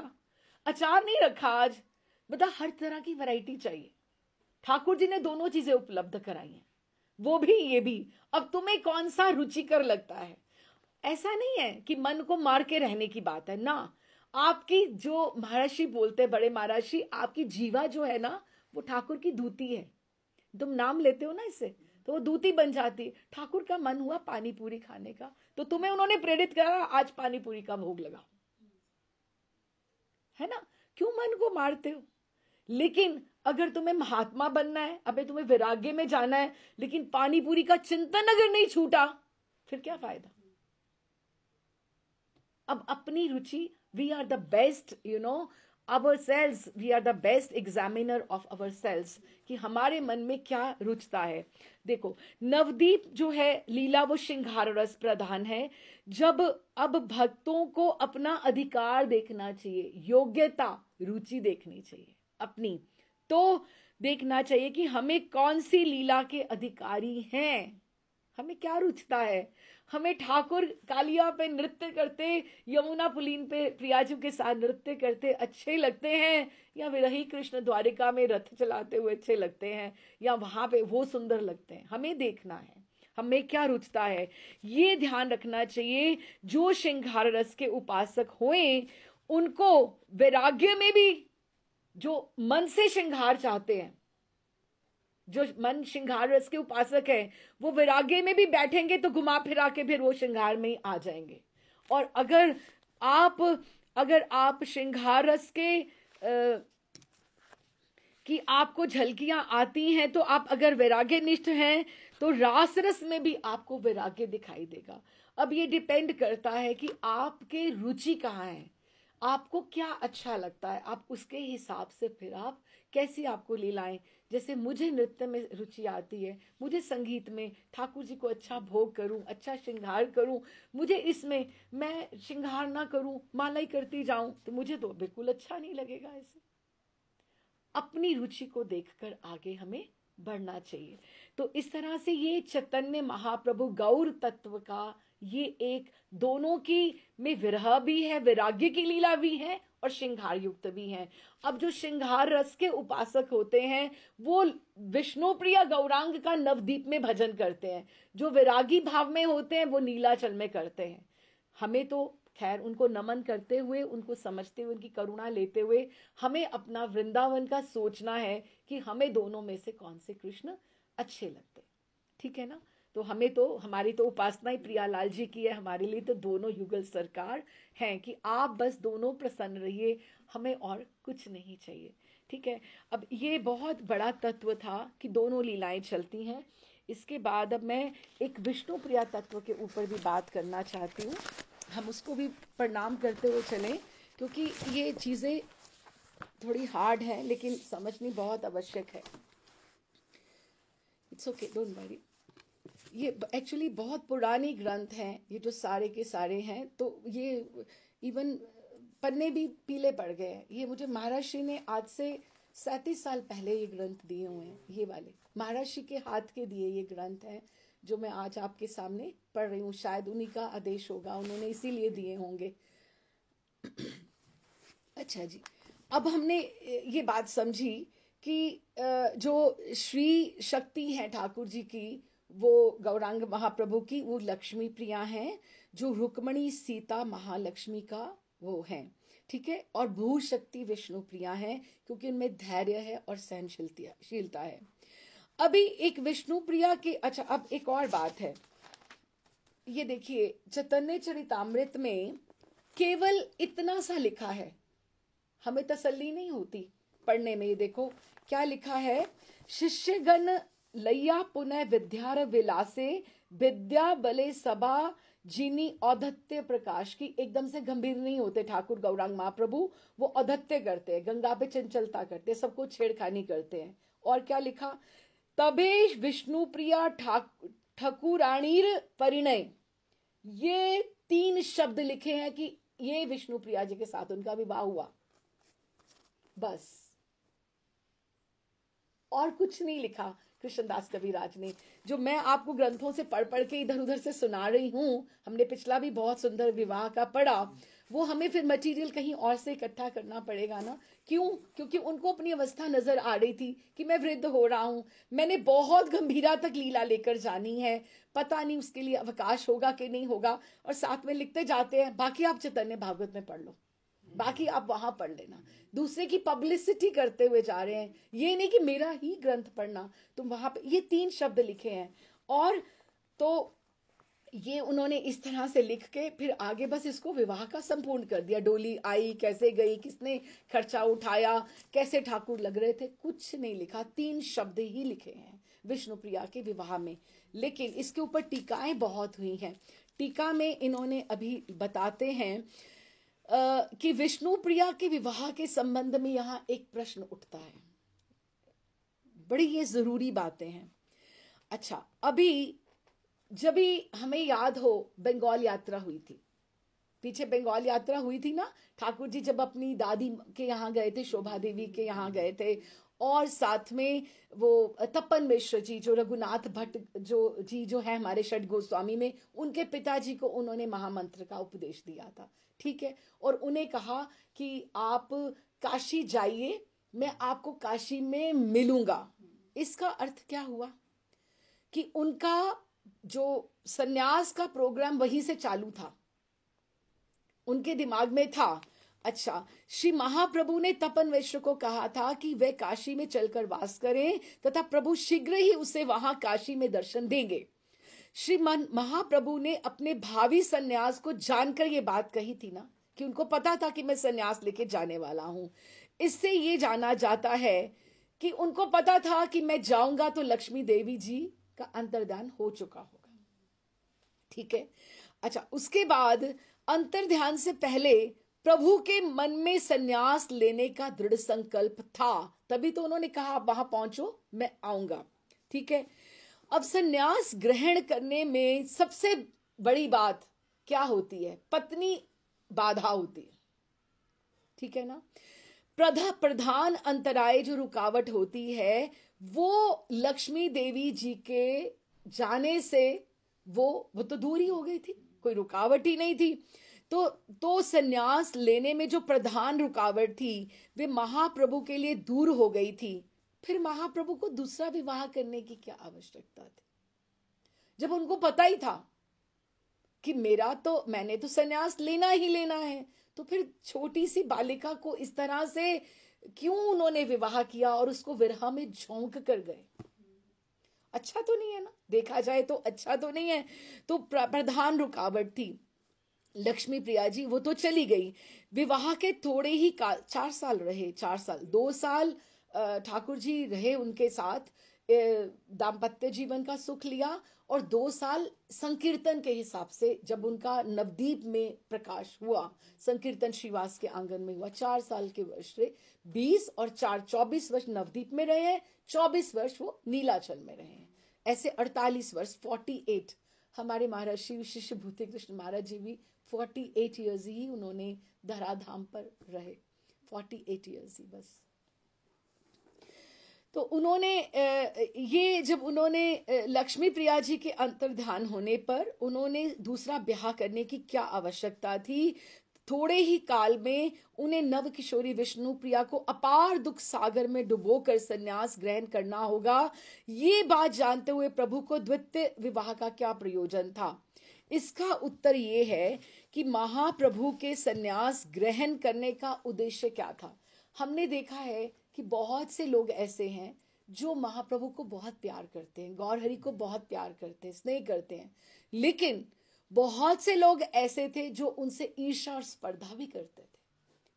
अचार नहीं रखा आज, बता हर तरह की वैरायटी चाहिए। ठाकुर जी ने दोनों चीजें उपलब्ध कराई हैं, वो भी ये भी। अब तुम्हें कौन सा रुचिकर लगता है? ऐसा नहीं है कि मन को मार के रहने की बात है ना। आपकी जो महर्षि बोलते हैं, बड़े महर्षि, आपकी जीवा जो है ना, वो ठाकुर की दूती है। तुम नाम लेते हो ना इससे, तो वो दूती बन जाती है। ठाकुर का मन हुआ पानी पूरी खाने का, तो तुम्हें उन्होंने प्रेरित करा आज पानी पूरी का भोग लगाओ, है ना? क्यों मन को मारते हो? लेकिन अगर तुम्हें महात्मा बनना है, अबे तुम्हें वैराग्य में जाना है, लेकिन पानी पूरी का चिंतन अगर नहीं छूटा, फिर क्या फायदा? अब अपनी रुचि, we are the best, ourselves, we are the best examiner of ourselves, कि हमारे मन में क्या रुचता है। देखो, नवदीप जो है लीला, वो श्रृंगार रस प्रधान है। जब अब भक्तों को अपना अधिकार देखना चाहिए, योग्यता, रुचि देखनी चाहिए अपनी, तो देखना चाहिए कि हमें कौन सी लीला के अधिकारी हैं, हमें क्या रुचता है। हमें ठाकुर कालिया पे नृत्य करते, यमुना पुलीन पे प्रियाजू के साथ नृत्य करते अच्छे लगते हैं, या विरही कृष्ण द्वारिका में रथ चलाते हुए अच्छे लगते हैं, या वहां पे वो सुंदर लगते हैं? हमें देखना है हमें क्या रुचता है, ये ध्यान रखना चाहिए। जो श्रृंगार रस के उपासक हुए, उनको वैराग्य में भी, जो मन से श्रृंगार चाहते हैं, जो मन श्रृंगार रस के उपासक है, वो वैराग्य में भी बैठेंगे तो घुमा फिरा के फिर वो श्रृंगार में ही आ जाएंगे। और अगर आप श्रृंगार रस के कि आपको झलकियां आती हैं, तो आप अगर वैराग्य निष्ठ हैं, तो रास रस में भी आपको वैराग्य दिखाई देगा। अब ये डिपेंड करता है कि आपके रुचि कहाँ है, आपको क्या अच्छा लगता है, आप उसके हिसाब से फिर आप कैसी आपको लीलाएं। जैसे मुझे नृत्य में रुचि आती है, मुझे संगीत में ठाकुर जी को अच्छा भोग करूं, अच्छा श्रृंगार करूं, मुझे इसमें मैं श्रृंगार ना करूं, माला ही करती जाऊं, तो मुझे तो बिल्कुल अच्छा नहीं लगेगा। ऐसे अपनी रुचि को देखकर आगे हमें बढ़ना चाहिए। तो इस तरह से ये चैतन्य महाप्रभु गौर तत्व का ये एक, दोनों की में विरह भी है, वैराग्य की लीला भी है, और श्रृंगार युक्त भी है। अब जो श्रृंगार रस के उपासक होते हैं, वो विष्णु प्रिय गौरांग का नवदीप में भजन करते हैं। जो वैरागी भाव में होते हैं, वो नीलाचल में करते हैं। हमें तो खैर उनको नमन करते हुए, उनको समझते हुए, उनकी करुणा लेते हुए, हमें अपना वृंदावन का सोचना है कि हमें दोनों में से कौन से कृष्ण अच्छे लगते। ठीक है ना? तो हमें तो, हमारी तो उपासना ही प्रियालाल जी की है, हमारे लिए तो दोनों युगल सरकार हैं, कि आप बस दोनों प्रसन्न रहिए, हमें और कुछ नहीं चाहिए। ठीक है? अब ये बहुत बड़ा तत्व था कि दोनों लीलाएं चलती हैं। इसके बाद अब मैं एक विष्णु प्रिया तत्व के ऊपर भी बात करना चाहती हूँ। हम उसको भी प्रणाम करते हुए चलें, क्योंकि ये चीज़ें थोड़ी हार्ड है, लेकिन समझनी बहुत आवश्यक है। It's okay, don't worry. ये एक्चुअली बहुत पुरानी ग्रंथ हैं, ये जो सारे के सारे हैं, तो ये इवन पन्ने भी पीले पड़ गए हैं। ये मुझे महर्षि ने आज से 37 साल पहले ये ग्रंथ दिए हुए हैं, ये वाले महर्षि के हाथ के दिए ये ग्रंथ हैं, जो मैं आज आपके सामने पढ़ रही हूँ। शायद उन्हीं का आदेश होगा, उन्होंने इसीलिए दिए होंगे। अच्छा जी, अब हमने ये बात समझी कि जो श्री शक्ति है ठाकुर जी की, वो गौरांग महाप्रभु की, वो लक्ष्मी प्रिया हैं, जो रुक्मणी सीता महालक्ष्मी का वो है। ठीक है? और भू शक्ति विष्णु प्रिया हैं, क्योंकि उनमें धैर्य है और सहनशीलता है। अभी एक विष्णु प्रिया के, अच्छा अब एक और बात है, ये देखिए चैतन्य चरितामृत में केवल इतना सा लिखा है, हमें तसल्ली नहीं होती पढ़ने में। ये देखो क्या लिखा है, शिष्यगण लैया पुनः विद्यार विलासे, विद्या बले सभा जिनी औद्धत्य प्रकाश की, एकदम से गंभीर नहीं होते ठाकुर गौरांग महाप्रभु, वो औद्धत्य करते हैं, गंगा पे चंचलता करते हैं, सबको छेड़खानी करते हैं। और क्या लिखा, तबे विष्णु प्रिया ठाकुराणीर परिणय, ये 3 शब्द लिखे हैं कि ये विष्णु प्रिया जी के साथ उनका विवाह हुआ, बस, और कुछ नहीं लिखा कृष्णदास कविराज ने। जो मैं आपको ग्रंथों से पढ़ पढ़ के इधर उधर से सुना रही हूं, हमने पिछला भी बहुत सुंदर विवाह का पढ़ा, वो हमें फिर मटेरियल कहीं और से इकट्ठा करना पड़ेगा ना। क्यों? क्योंकि उनको अपनी अवस्था नजर आ रही थी कि मैं वृद्ध हो रहा हूं, मैंने बहुत गंभीरा तक लीला लेकर जानी है, पता नहीं उसके लिए अवकाश होगा कि नहीं होगा। और साथ में लिखते जाते हैं, बाकी आप चैतन्य भागवत में पढ़ लो, बाकी आप वहां पढ़ लेना। दूसरे की पब्लिसिटी करते हुए जा रहे हैं, ये नहीं कि मेरा ही ग्रंथ पढ़ना, तुम वहां पे ये 3 शब्द लिखे हैं। और तो ये उन्होंने इस तरह से लिख के फिर आगे बस इसको विवाह का संपूर्ण कर दिया। डोली आई, कैसे गई, किसने खर्चा उठाया, कैसे ठाकुर लग रहे थे, कुछ नहीं लिखा, 3 शब्द ही लिखे हैं विष्णु प्रिया के विवाह में। लेकिन इसके ऊपर टीकाएं बहुत हुई हैं। टीका में इन्होंने अभी बताते हैं कि विष्णु प्रिया के विवाह के संबंध में यहां एक प्रश्न उठता है, बड़ी ये जरूरी बातें हैं। अच्छा, अभी जब भी हमें याद हो बंगाल यात्रा हुई थी, पीछे बंगाल यात्रा हुई थी ना, ठाकुर जी जब अपनी दादी के यहाँ गए थे, शोभा देवी के यहाँ गए थे, और साथ में वो तपन मिश्र जी जो रघुनाथ भट्ट जो है हमारे षट गोस्वामी में, उनके पिताजी को उन्होंने महामंत्र का उपदेश दिया था, ठीक है। और उन्हें कहा कि आप काशी जाइए, मैं आपको काशी में मिलूंगा। इसका अर्थ क्या हुआ कि उनका जो सन्यास का प्रोग्राम वहीं से चालू था, उनके दिमाग में था। अच्छा, श्री महाप्रभु ने तपन वैश्य को कहा था कि वे काशी में चलकर वास करें तथा प्रभु शीघ्र ही उसे वहां काशी में दर्शन देंगे। श्री महाप्रभु ने अपने भावी सन्यास को जानकर ये बात कही थी ना, कि उनको पता था कि मैं सन्यास लेके जाने वाला हूं। इससे ये जाना जाता है कि उनको पता था कि मैं जाऊंगा तो लक्ष्मी देवी जी का अंतर्ध्यान हो चुका होगा, ठीक है। अच्छा, उसके बाद अंतर्ध्यान से पहले प्रभु के मन में सन्यास लेने का दृढ़ संकल्प था, तभी तो उन्होंने कहा आप वहां पहुंचो, मैं आऊंगा, ठीक है। अब सन्यास ग्रहण करने में सबसे बड़ी बात क्या होती है? पत्नी बाधा होती है, ठीक है ना। प्रधान अंतराय जो रुकावट होती है, वो लक्ष्मी देवी जी के जाने से वो तो दूर ही हो गई थी, कोई रुकावट ही नहीं थी। तो सन्यास लेने में जो प्रधान रुकावट थी, वे महाप्रभु के लिए दूर हो गई थी। फिर महाप्रभु को दूसरा विवाह करने की क्या आवश्यकता थी, जब उनको पता ही था कि मैंने तो सन्यास लेना ही लेना है। तो फिर छोटी सी बालिका को इस तरह से क्यों उन्होंने विवाह किया और उसको विरह में झोंक कर गए? अच्छा तो नहीं है ना, देखा जाए तो अच्छा तो नहीं है। तो प्रधान रुकावट थी लक्ष्मी प्रिया जी, वो तो चली गई। विवाह के थोड़े ही काल, 4 साल रहे, 4 साल, 2 साल ठाकुर जी रहे उनके साथ, दाम्पत्य जीवन का सुख लिया, और 2 साल संकीर्तन के हिसाब से जब उनका नवदीप में प्रकाश हुआ, संकीर्तन श्रीवास के आंगन में हुआ, 4 साल के वर्ष रहे, 20 और 4 24 वर्ष नवदीप में रहे हैं, 24 वर्ष वो नीलाचल में रहे हैं, ऐसे 48 वर्ष, 48। हमारे महाराज श्री शिष्य भूति कृष्ण महाराज जी भी 48 ईयर्स ही उन्होंने धराधाम पर रहे, 48 ईयर्स ही बस। तो उन्होंने ये जब उन्होंने लक्ष्मी प्रिया जी के अंतर्ध्यान होने पर उन्होंने दूसरा ब्याह करने की क्या आवश्यकता थी? थोड़े ही काल में उन्हें नव किशोरी विष्णु प्रिया को अपार दुख सागर में डुबोकर संन्यास ग्रहण करना होगा। ये बात जानते हुए प्रभु को द्वितीय विवाह का क्या प्रयोजन था? इसका उत्तर ये है कि महाप्रभु के संन्यास ग्रहण करने का उद्देश्य क्या था। हमने देखा है कि बहुत से लोग ऐसे हैं जो महाप्रभु को बहुत प्यार करते हैं, गौर हरि को बहुत प्यार करते हैं, स्नेह करते हैं, लेकिन बहुत से लोग ऐसे थे जो उनसे ईर्ष्या और स्पर्धा भी करते थे।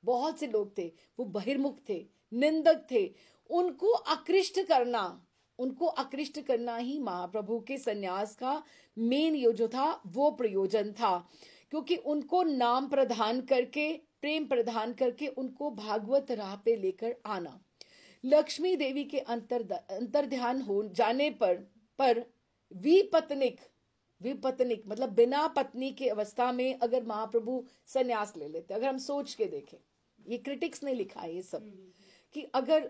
बहुत से लोग थे, वो बहिर्मुख थे, निंदक थे। उनको आकृष्ट करना, उनको आकृष्ट करना ही महाप्रभु के सन्यास का मेन यो जो था वो प्रयोजन था, क्योंकि उनको नाम प्रदान करके, प्रेम प्रदान करके उनको भागवत राह पे लेकर आना। लक्ष्मी देवी के अंतर ध्यान हो जाने पर विपत्निक, विपत्निक मतलब बिना पत्नी के अवस्था में अगर महाप्रभु संन्यास ले लेते, अगर हम सोच के देखें, ये क्रिटिक्स ने लिखा है ये सब, कि अगर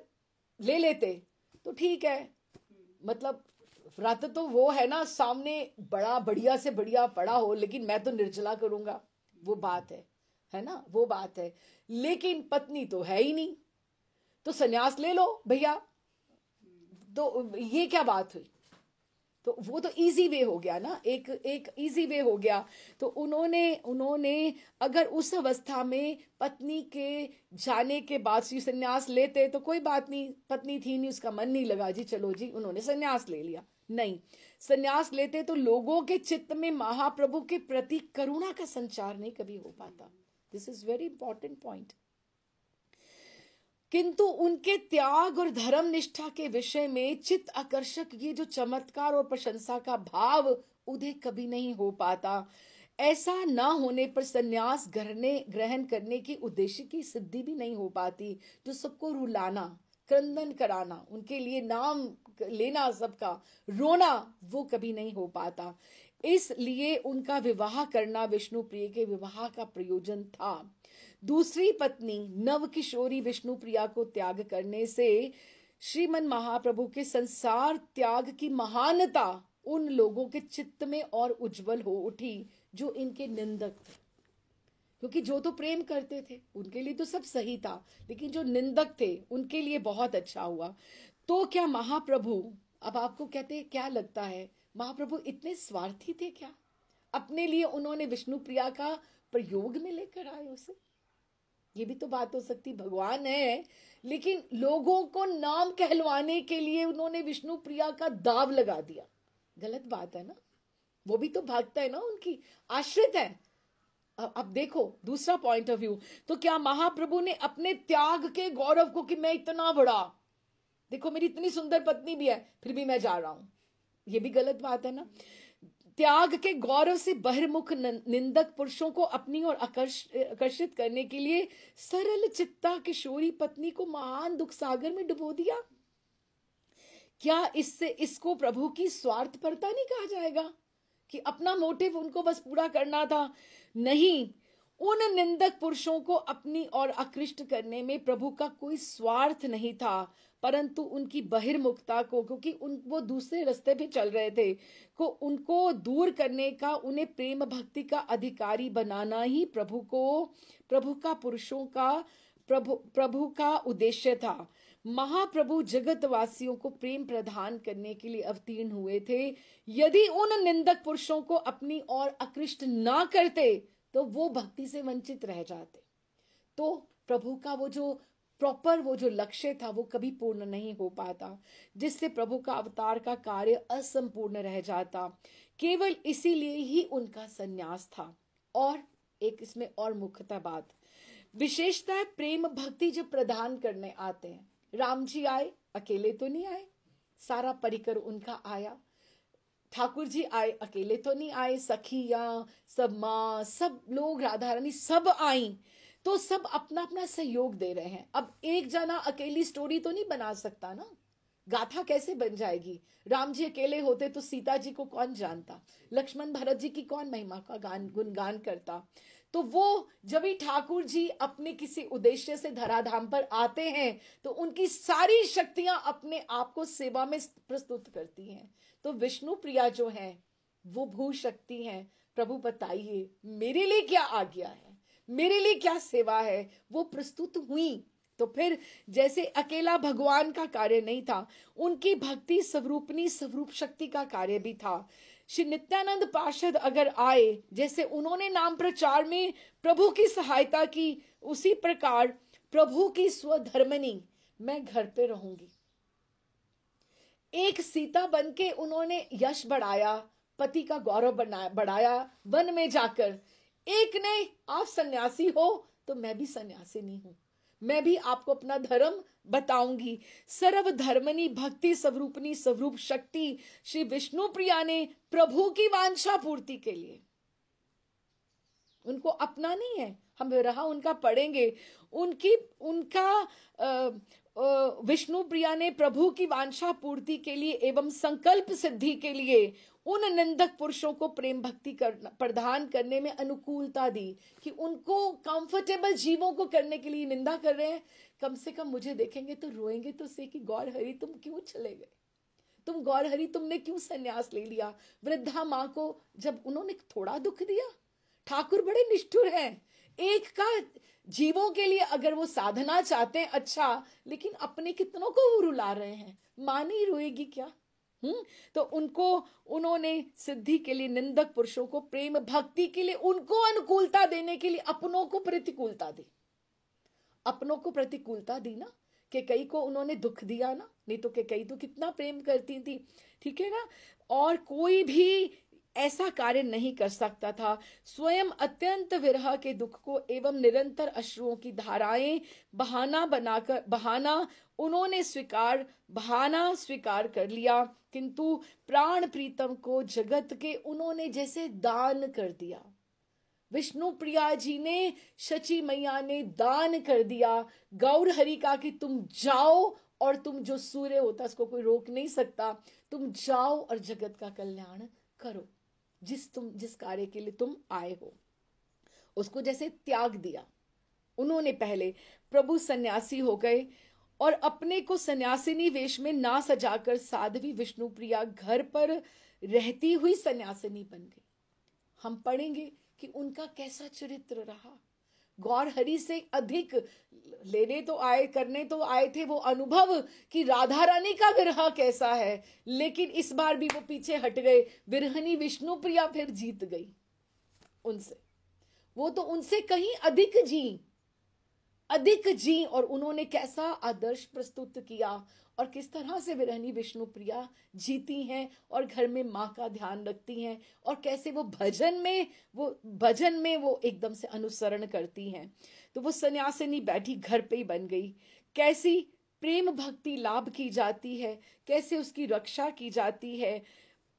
ले लेते तो ठीक है, मतलब व्रत तो वो है ना, सामने बड़ा बढ़िया से बढ़िया पड़ा हो, लेकिन मैं तो निर्जला करूंगा, वो बात है ना, वो बात है। लेकिन पत्नी तो है ही नहीं, तो संन्यास ले लो भैया, तो ये क्या बात हुई? तो वो तो इजी वे हो गया ना, एक इजी वे हो गया। तो उन्होंने अगर उस अवस्था में पत्नी के जाने के बाद श्री संन्यास लेते तो कोई बात नहीं, पत्नी थी नहीं, उसका मन नहीं लगा जी, चलो जी उन्होंने संन्यास ले लिया। नहीं, संन्यास लेते तो लोगों के चित्त में महाप्रभु के प्रति करुणा का संचार नहीं कभी हो पाता। This is very important point. किंतु उनके त्याग और धर्म निष्ठा के विषय में चित्त आकर्षक ये जो चमत्कार और प्रशंसा का भाव उन्हें कभी नहीं हो पाता। ऐसा ना होने पर संन्यास ग्रहण करने की उद्देश्य की सिद्धि भी नहीं हो पाती। जो सबको रुलाना, क्रंदन कराना, उनके लिए नाम लेना, सबका रोना, वो कभी नहीं हो पाता। इसलिए उनका विवाह करना विष्णु प्रिय के विवाह का प्रयोजन था। दूसरी पत्नी नव किशोरी विष्णु प्रिया को त्याग करने से श्रीमन महाप्रभु के संसार त्याग की महानता उन लोगों के चित्त में और उज्जवल हो उठी जो इनके निंदक थे। क्योंकि जो तो प्रेम करते थे उनके लिए तो सब सही था, लेकिन जो निंदक थे उनके लिए बहुत अच्छा हुआ। तो क्या महाप्रभु, अब आपको कहते हैं क्या लगता है, महाप्रभु इतने स्वार्थी थे क्या? अपने लिए उन्होंने विष्णु प्रिया का प्रयोग में लेकर आए उसे? ये भी तो बात हो सकती, भगवान है लेकिन लोगों को नाम कहलवाने के लिए उन्होंने विष्णु प्रिया का दाव लगा दिया। गलत बात है ना, वो भी तो भक्त है ना, उनकी आश्रित है। अब देखो दूसरा पॉइंट ऑफ व्यू, तो क्या महाप्रभु ने अपने त्याग के गौरव को, कि मैं इतना बड़ा, देखो मेरी इतनी सुंदर पत्नी भी है फिर भी मैं जा रहा हूं, ये भी गलत बात है ना। त्याग के गौरव से बहिर्मुख निंदक पुरुषों को अपनी ओर आकर्षित करने के लिए सरल चित्ता किशोरी पत्नी को महान दुख सागर में डुबो दिया। क्या इससे इसको प्रभु की स्वार्थपरता नहीं कहा जाएगा कि अपना मोटिव उनको बस पूरा करना था? नहीं, उन निंदक पुरुषों को अपनी ओर आकृष्ट करने में प्रभु का कोई स्वार्थ नहीं था, परंतु उनकी बहिर्मुखता को, क्योंकि वो दूसरे रास्ते पे चल रहे थे, को उनको दूर करने का, उन्हें प्रेम भक्ति का अधिकारी बनाना ही प्रभु का पुरुषों का प्रभु का उद्देश्य था। महाप्रभु जगतवासियों को प्रेम प्रदान करने के लिए अवतीर्ण हुए थे। यदि उन निंदक पुरुषों को अपनी ओर आकृष्ट ना करते तो वो भक्ति से वंचित रह जाते, तो प्रभु का वो जो प्रॉपर वो जो लक्ष्य था वो कभी पूर्ण नहीं हो पाता, जिससे प्रभु का अवतार का कार्य असंपूर्ण रह जाता। केवल इसीलिए ही उनका संन्यास था। और एक इसमें और मुख्यतः बात, विशेषतः प्रेम भक्ति जब प्रदान करने आते हैं, राम जी आए, अकेले तो नहीं आए, सारा परिकर उनका आया। ठाकुर जी आए, अकेले तो नहीं आए, सखियां, सब माँ, सब लोग, राधा रानी सब आई, तो सब अपना अपना सहयोग दे रहे हैं। अब एक जना अकेली स्टोरी तो नहीं बना सकता ना, गाथा कैसे बन जाएगी? राम जी अकेले होते तो सीता जी को कौन जानता, लक्ष्मण भरत जी की कौन महिमा का गुणगान करता? तो वो जब भी ठाकुर जी अपने किसी उद्देश्य से धराधाम पर आते हैं तो उनकी सारी शक्तियां अपने आप को सेवा में प्रस्तुत करती हैं। तो विष्णु प्रिया जो है वो भू शक्ति है। प्रभु बताइए मेरे लिए क्या आज्ञा है, मेरे लिए क्या सेवा है, वो प्रस्तुत हुई। तो फिर जैसे अकेला भगवान का कार्य नहीं था, उनकी भक्ति स्वरूपनी स्वरूप शक्ति का कार्य भी था। श्री नित्यानंद पार्षद अगर आए, जैसे उन्होंने नाम प्रचार में प्रभु की सहायता की, उसी प्रकार प्रभु की स्वधर्मनी मैं घर पे रहूंगी। एक सीता बनके उन्होंने यश बढ़ाया, पति का गौरव बढ़ाया वन में जाकर। एक ने आप सन्यासी हो तो मैं भी सन्यासी नहीं हूं, मैं भी आपको अपना धर्म बताऊंगी। सर्व धर्मनी भक्ति स्वरूपनी स्वरूप शक्ति श्री विष्णु प्रिया ने प्रभु की वांछा पूर्ति के लिए, उनको अपना नहीं है, हम रहा उनका पढ़ेंगे, उनकी उनका विष्णु प्रिया ने प्रभु की वांछा पूर्ति के लिए एवं संकल्प सिद्धि के लिए उन निंदक पुरुषों को प्रेम भक्ति प्रदान करने में अनुकूलता दी कि उनको कंफर्टेबल जीवों को करने के लिए निंदा कर रहे हैं। कम से कम मुझे देखेंगे तो रोएंगे तो से कि गौर हरि तुम क्यों चले गए, तुम गौर हरि तुमने क्यों सन्यास ले लिया। वृद्धा माँ को जब उन्होंने थोड़ा दुख दिया, ठाकुर बड़े निष्ठुर हैं, एक का जीवों के लिए अगर वो साधना चाहते हैं अच्छा, लेकिन अपने कितनों को वो रुला रहे हैं, मां नहीं रोएगी क्या। तो उनको उन्होंने सिद्धि के लिए निंदक पुरुषों को प्रेम भक्ति के लिए उनको अनुकूलता देने के लिए अपनों को प्रतिकूलता दी, अपनों को प्रतिकूलता दी ना। कि कई को उन्होंने दुख दिया ना, नहीं तो कई तो कितना प्रेम करती थी, ठीक है ना। और कोई भी ऐसा कार्य नहीं कर सकता था। स्वयं अत्यंत विरह के दुख को एवं निरंतर अश्रुओं की धाराएं बहाना उन्होंने बहाना स्वीकार कर लिया, किंतु प्राण प्रीतम को जगत के उन्होंने जैसे दान कर दिया। विष्णु प्रिया जी ने, शची मैया ने दान कर दिया गौर हरि का कि तुम जाओ और तुम जो सूर्य होता है उसको कोई रोक नहीं सकता, तुम जाओ और जगत का कल्याण करो, जिस कार्य के लिए तुम आए हो उसको जैसे त्याग दिया उन्होंने। पहले प्रभु सन्यासी हो गए और अपने को सन्यासिनी वेश में ना सजाकर साध्वी विष्णु प्रिया घर पर रहती हुई सन्यासिनी बन गई। हम पढ़ेंगे कि उनका कैसा चरित्र रहा। गौर हरि से अधिक लेने तो आए, करने तो आए थे वो अनुभव कि राधा रानी का विरह कैसा है, लेकिन इस बार भी वो पीछे हट गए। विरहनी विष्णु प्रिया फिर जीत गई उनसे, वो तो उनसे कहीं अधिक जी और उन्होंने कैसा आदर्श प्रस्तुत किया और किस तरह से विरहनी विष्णु प्रिया जीती हैं और घर में माँ का ध्यान रखती हैं और कैसे वो भजन में वो एकदम से अनुसरण करती हैं। तो वो सन्यासिनी बैठी घर पे ही बन गई। कैसी प्रेम भक्ति लाभ की जाती है, कैसे उसकी रक्षा की जाती है,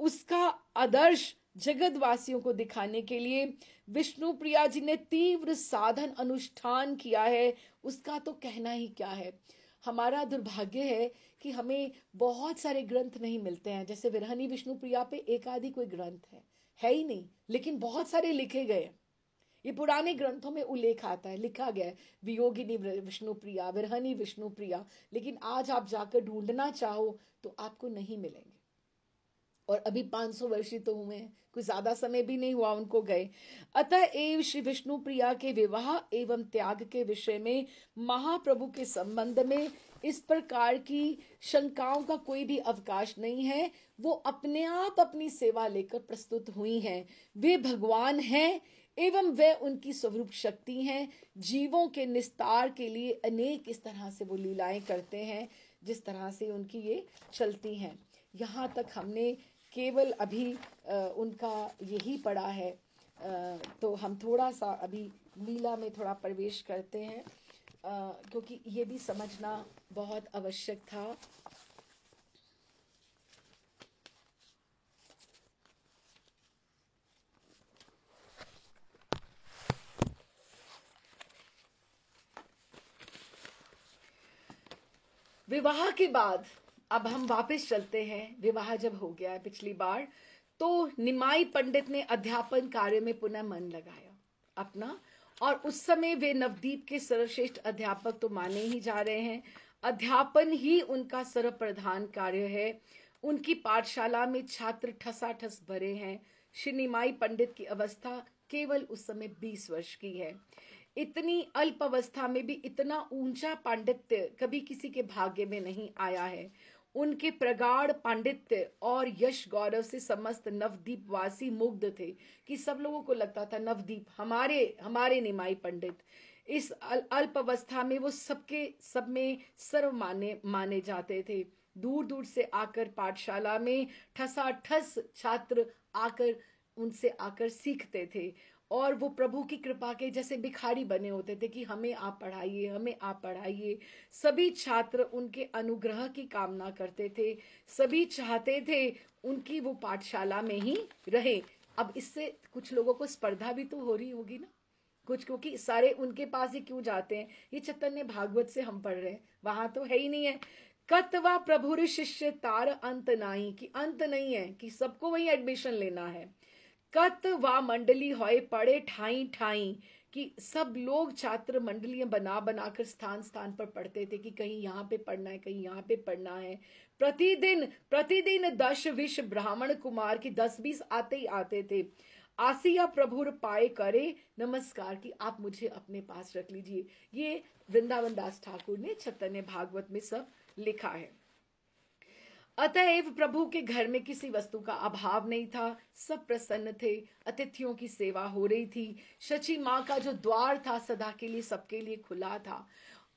उसका आदर्श जगतवासियों को दिखाने के लिए विष्णु प्रिया जी ने तीव्र साधन अनुष्ठान किया है, उसका तो कहना ही क्या है। हमारा दुर्भाग्य है कि हमें बहुत सारे ग्रंथ नहीं मिलते हैं। जैसे विरहनी विष्णु प्रिया पे एक आदि कोई ग्रंथ है ही नहीं, लेकिन बहुत सारे लिखे गए। ये पुराने ग्रंथों में उल्लेख आता है, लिखा गया है वियोगिनी विष्णु प्रिया, विरहनी विष्णु प्रिया, लेकिन आज आप जाकर ढूंढना चाहो तो आपको नहीं मिलेंगे। और अभी 500 वर्ष तो हुए हैं, कुछ ज्यादा समय भी नहीं हुआ उनको गए। अतः एव श्री विष्णु प्रिया के विवाह एवं त्याग के विषय में महाप्रभु के संबंध में इस प्रकार की शंकाओं का कोई भी अवकाश नहीं है। वो अपने आप अपनी सेवा लेकर प्रस्तुत हुई हैं। वे भगवान हैं एवं वे उनकी स्वरूप शक्ति हैं। जीवों के निस्तार के लिए अनेक इस तरह से वो लीलाएं करते हैं जिस तरह से उनकी ये चलती हैं। यहाँ तक हमने केवल अभी उनका यही पढ़ा है। तो हम थोड़ा सा अभी लीला में थोड़ा प्रवेश करते हैं, क्योंकि ये भी समझना बहुत आवश्यक था। विवाह के बाद अब हम वापस चलते हैं। विवाह जब हो गया पिछली बार, तो निमाई पंडित ने अध्यापन कार्य में पुनः मन लगाया अपना, और उस समय वे नवदीप के सर्वश्रेष्ठ अध्यापक तो माने ही जा रहे हैं। अध्यापन ही उनका सर्वप्रधान कार्य है। उनकी पाठशाला में छात्र ठसाठस भरे हैं। श्री निमाई पंडित की अवस्था केवल उस समय 20 वर्ष की है। इतनी अल्प अवस्था में भी इतना ऊंचा पांडित्य कभी किसी के भाग्य में नहीं आया है। उनके प्रगाढ़ पांडित्य और यश गौरव से समस्त नवदीप वासी मुग्ध थे कि सब लोगों को लगता था नवदीप हमारे निमाई पंडित। इस अल्प अवस्था में वो सब में सर्व माने जाते थे। दूर दूर से आकर पाठशाला में ठसाठस छात्र उनसे आकर सीखते थे और वो प्रभु की कृपा के जैसे भिखारी बने होते थे कि हमें आप पढ़ाइए, हमें आप पढ़ाइए। सभी छात्र उनके अनुग्रह की कामना करते थे, सभी चाहते थे उनकी वो पाठशाला में ही रहे। अब इससे कुछ लोगों को स्पर्धा भी तो हो रही होगी ना कुछ, क्योंकि सारे उनके पास ही क्यों जाते हैं। ये चैतन्य भागवत से हम पढ़ रहे हैं, वहां तो है ही नहीं है। कतवा प्रभुर शिष्य तार अंत नाई, कि अंत नहीं है कि सबको वही एडमिशन लेना है। कत वा मंडली होए पड़े ठाई ठाई, कि सब लोग छात्र मंडलियां बना बनाकर स्थान स्थान पर पढ़ते थे कि कहीं यहाँ पे पढ़ना है, कहीं यहाँ पे पढ़ना है। प्रतिदिन प्रतिदिन 10-20 ब्राह्मण कुमार की 10-20 आते ही आते थे। आसिया प्रभुर पाए करे नमस्कार, कि आप मुझे अपने पास रख लीजिए। ये वृंदावन दास ठाकुर ने चैतन्य भागवत में सब लिखा है। अतएव प्रभु के घर में किसी वस्तु का अभाव नहीं था, सब प्रसन्न थे, अतिथियों की सेवा हो रही थी। शची माँ का जो द्वार था सदा के लिए सबके लिए खुला था।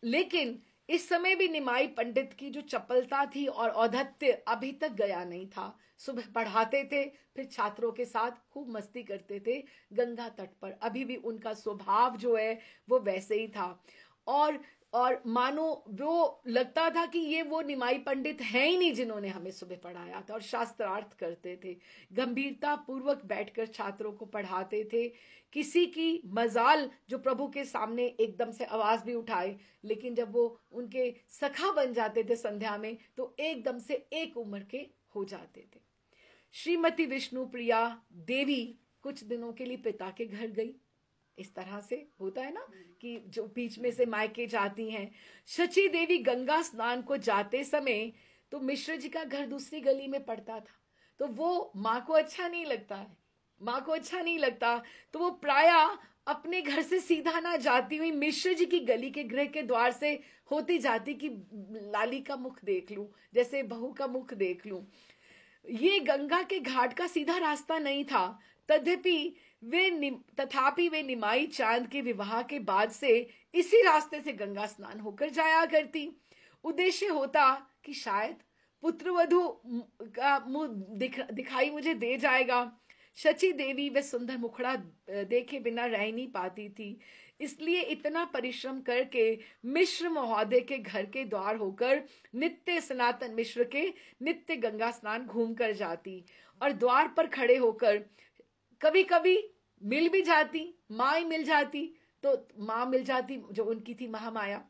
लेकिन इस समय भी निमाई पंडित की जो चपलता थी और औद्धत्य अभी तक गया नहीं था। सुबह पढ़ाते थे, फिर छात्रों के साथ खूब मस्ती करते थे गंगा तट पर। अभी भी उनका स्वभाव जो है वो वैसे ही था। और और मानो वो लगता था कि ये वो निमाई पंडित हैं ही नहीं जिन्होंने हमें सुबह पढ़ाया था। और शास्त्रार्थ करते थे, गंभीरता पूर्वक बैठकर छात्रों को पढ़ाते थे। किसी की मजाल जो प्रभु के सामने एकदम से आवाज भी उठाए, लेकिन जब वो उनके सखा बन जाते थे संध्या में तो एकदम से एक उम्र के हो जाते थे। श्रीमती विष्णु प्रिया देवी कुछ दिनों के लिए पिता के घर गई। इस तरह से होता है ना कि जो बीच में से मायके जाती हैं। शची देवी गंगा स्नान को जाते समय, तो मिश्र जी का घर दूसरी गली में पड़ता था, तो वो माँ को अच्छा नहीं लगता है, माँ को अच्छा नहीं लगता, तो वो प्राय अपने घर से सीधा ना जाती हुई मिश्र जी की गली के गृह के द्वार से होती जाती कि लाली का मुख देख लूं, जैसे बहू का मुख देख लूं। ये गंगा के घाट का सीधा रास्ता नहीं था। तथापि वे निमाई चांद के विवाह के बाद से इसी रास्ते से गंगा स्नान होकर जाया करती। उद्देश्य होता कि शायद पुत्रवधु का मुंह दिखाई मुझे दे जाएगा। शची देवी वे सुंदर मुखड़ा देखे बिना रह नहीं पाती थी, इसलिए इतना परिश्रम करके मिश्र महोदय के घर के द्वार होकर नित्य सनातन मिश्र के नित्य गंगा स्नान घूम कर जाती। और द्वार पर खड़े होकर कभी कभी मिल भी जाती, माँ ही मिल जाती, तो माँ मिल जाती जो उनकी थी महामाया।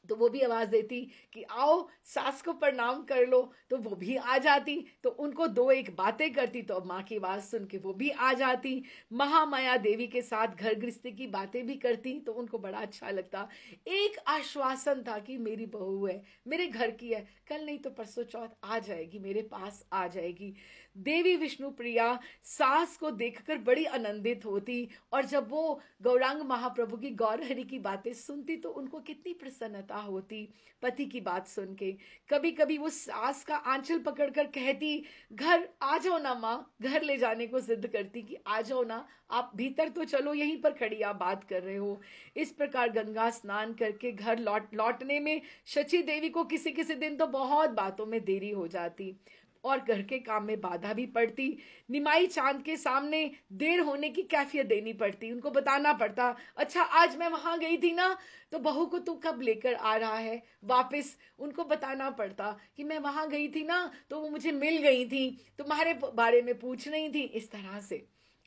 तो वो भी आवाज देती कि आओ सास को प्रणाम कर लो, तो वो भी आ जाती। तो उनको दो एक बातें करती तो माँ की आवाज सुन के वो भी आ जाती। महामाया देवी के साथ घर गृहस्थी की बातें भी करती, तो उनको बड़ा अच्छा लगता। एक आश्वासन था कि मेरी बहू है, मेरे घर की है, कल नहीं तो परसों चौथ आ जाएगी, मेरे पास आ जाएगी। देवी विष्णु प्रिया सास को देखकर बड़ी आनंदित होती, और जब वो गौरांग महाप्रभु की गौरहरि की बातें सुनती तो उनको कितनी प्रसन्नता होती पति की बात सुन के। कभी कभी वो सास का आंचल पकड़कर कहती, घर आ जाओ ना माँ, घर ले जाने को जिद करती कि आ जाओ ना, आप भीतर तो चलो, यहीं पर खड़ी आप बात कर रहे हो। इस प्रकार गंगा स्नान करके घर लौटने में शची देवी को किसी किसी दिन तो बहुत बातों में देरी हो जाती और घर के काम में बाधा भी पड़ती। निमाई चांद के सामने देर होने की कैफियत देनी पड़ती, उनको बताना पड़ता, अच्छा आज मैं वहां गई थी ना, तो बहू को तू कब लेकर आ रहा है वापस। उनको बताना पड़ता कि मैं वहां गई थी ना, तो वो मुझे मिल गई थी, तुम्हारे बारे में पूछ रही थी। इस तरह से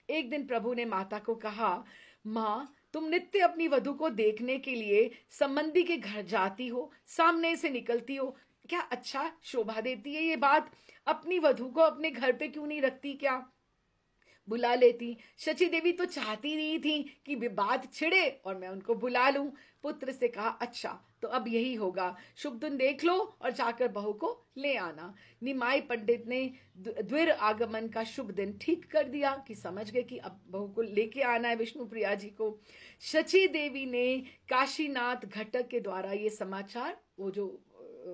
एक दिन प्रभु ने माता को कहा, माँ तुम नित्य अपनी वधु को देखने के लिए संबंधी के घर जाती हो, सामने से निकलती हो, क्या अच्छा शोभा देती है ये बात। अपनी वधु को अपने घर पे क्यों नहीं रखती, क्या बुला लेती। शची देवी तो चाहती नहीं थी कि बात छिड़े और मैं उनको बुला लूं। पुत्र से कहा, अच्छा तो अब यही होगा, शुभ दिन देख लो और जाकर बहू को ले आना। निमाई पंडित ने द्विर आगमन का शुभ दिन ठीक कर दिया कि समझ गए कि अब बहू को लेके आना है विष्णु प्रिया जी को। शची देवी ने काशीनाथ घटक के द्वारा ये समाचार, वो जो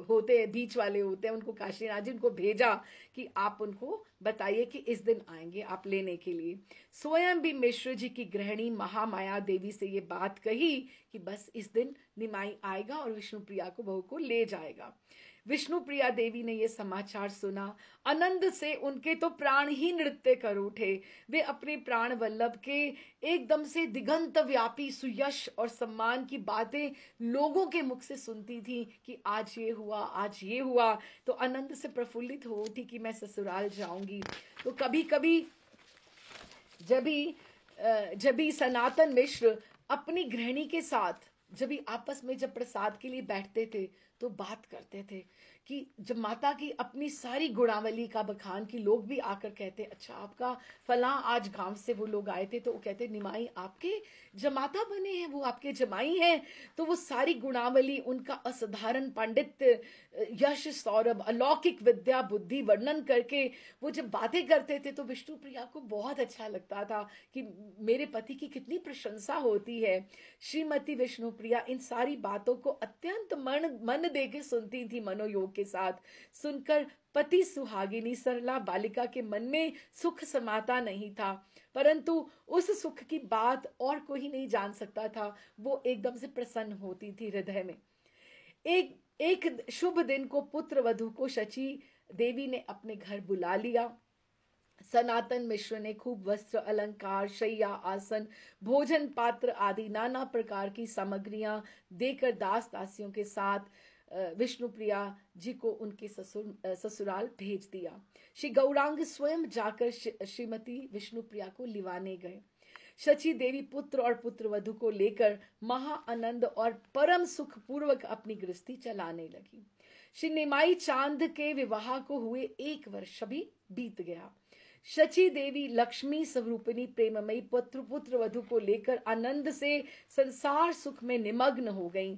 होते हैं बीच वाले होते हैं, उनको काशीनाथ जी उनको भेजा कि आप उनको बताइए कि इस दिन आएंगे आप लेने के लिए। स्वयं भी मिश्र जी की गृहिणी महामाया देवी से ये बात कही कि बस इस दिन निमाई आएगा और विष्णुप्रिया को बहू को ले जाएगा। विष्णुप्रिया देवी ने यह समाचार सुना, आनंद से उनके तो प्राण ही नृत्य कर उठे। वे अपने प्राण वल्लभ के एकदम से दिगंत व्यापी सुयश और सम्मान की बातें लोगों के मुख से सुनती थी कि आज ये हुआ, आज ये हुआ, तो आनंद से प्रफुल्लित हो उठी कि मैं ससुराल जाऊंगी। तो कभी कभी जब भी सनातन मिश्र अपनी गृहिणी के साथ जब भी आपस में जब प्रसाद के लिए बैठते थे तो बात करते थे कि जब माता की अपनी सारी गुणावली का बखान की लोग भी आकर कहते, अच्छा आपका फला आज गांव से वो लोग आए थे, तो वो कहते निमाई आपके जमाता बने हैं, वो आपके जमाई हैं। तो वो सारी गुणावली, उनका असाधारण पांडित्य, यश, सौरभ, अलौकिक विद्या, बुद्धि वर्णन करके वो जब बातें करते थे तो विष्णुप्रिया को बहुत अच्छा लगता था कि मेरे पति की कितनी प्रशंसा होती है। श्रीमती विष्णुप्रिया इन सारी बातों को अत्यंत मन दे के सुनती थी, मनोयोग के साथ। सुनकर पति सुहागिनी सरला बालिका के मन में सुख समाता नहीं था, परंतु उस सुख की बात और कोई नहीं जान सकता था। वो एकदम से प्रसन्न होती थी हृदय में। एक एक शुभ दिन को पुत्र वधु को शची देवी ने अपने घर बुला लिया। सनातन मिश्र ने खूब वस्त्र, अलंकार, शैया, आसन, भोजन पात्र आदि नाना प्रकार की सामग्रियां देकर दास दासियों के साथ विष्णुप्रिया जी को उनके ससुराल भेज दिया। श्री गौरांग स्वयं जाकर श्रीमती विष्णुप्रिया को लिवाने गए। शची देवी पुत्र और पुत्र वधु को लेकर महा आनंद और परम सुख पूर्वक अपनी गृहस्थी चलाने लगी। श्री निमाई चांद के विवाह को हुए 1 वर्ष भी बीत गया। शची देवी लक्ष्मी स्वरूपिणी प्रेममयी पुत्र वधु को लेकर आनंद से संसार सुख में निमग्न हो गईं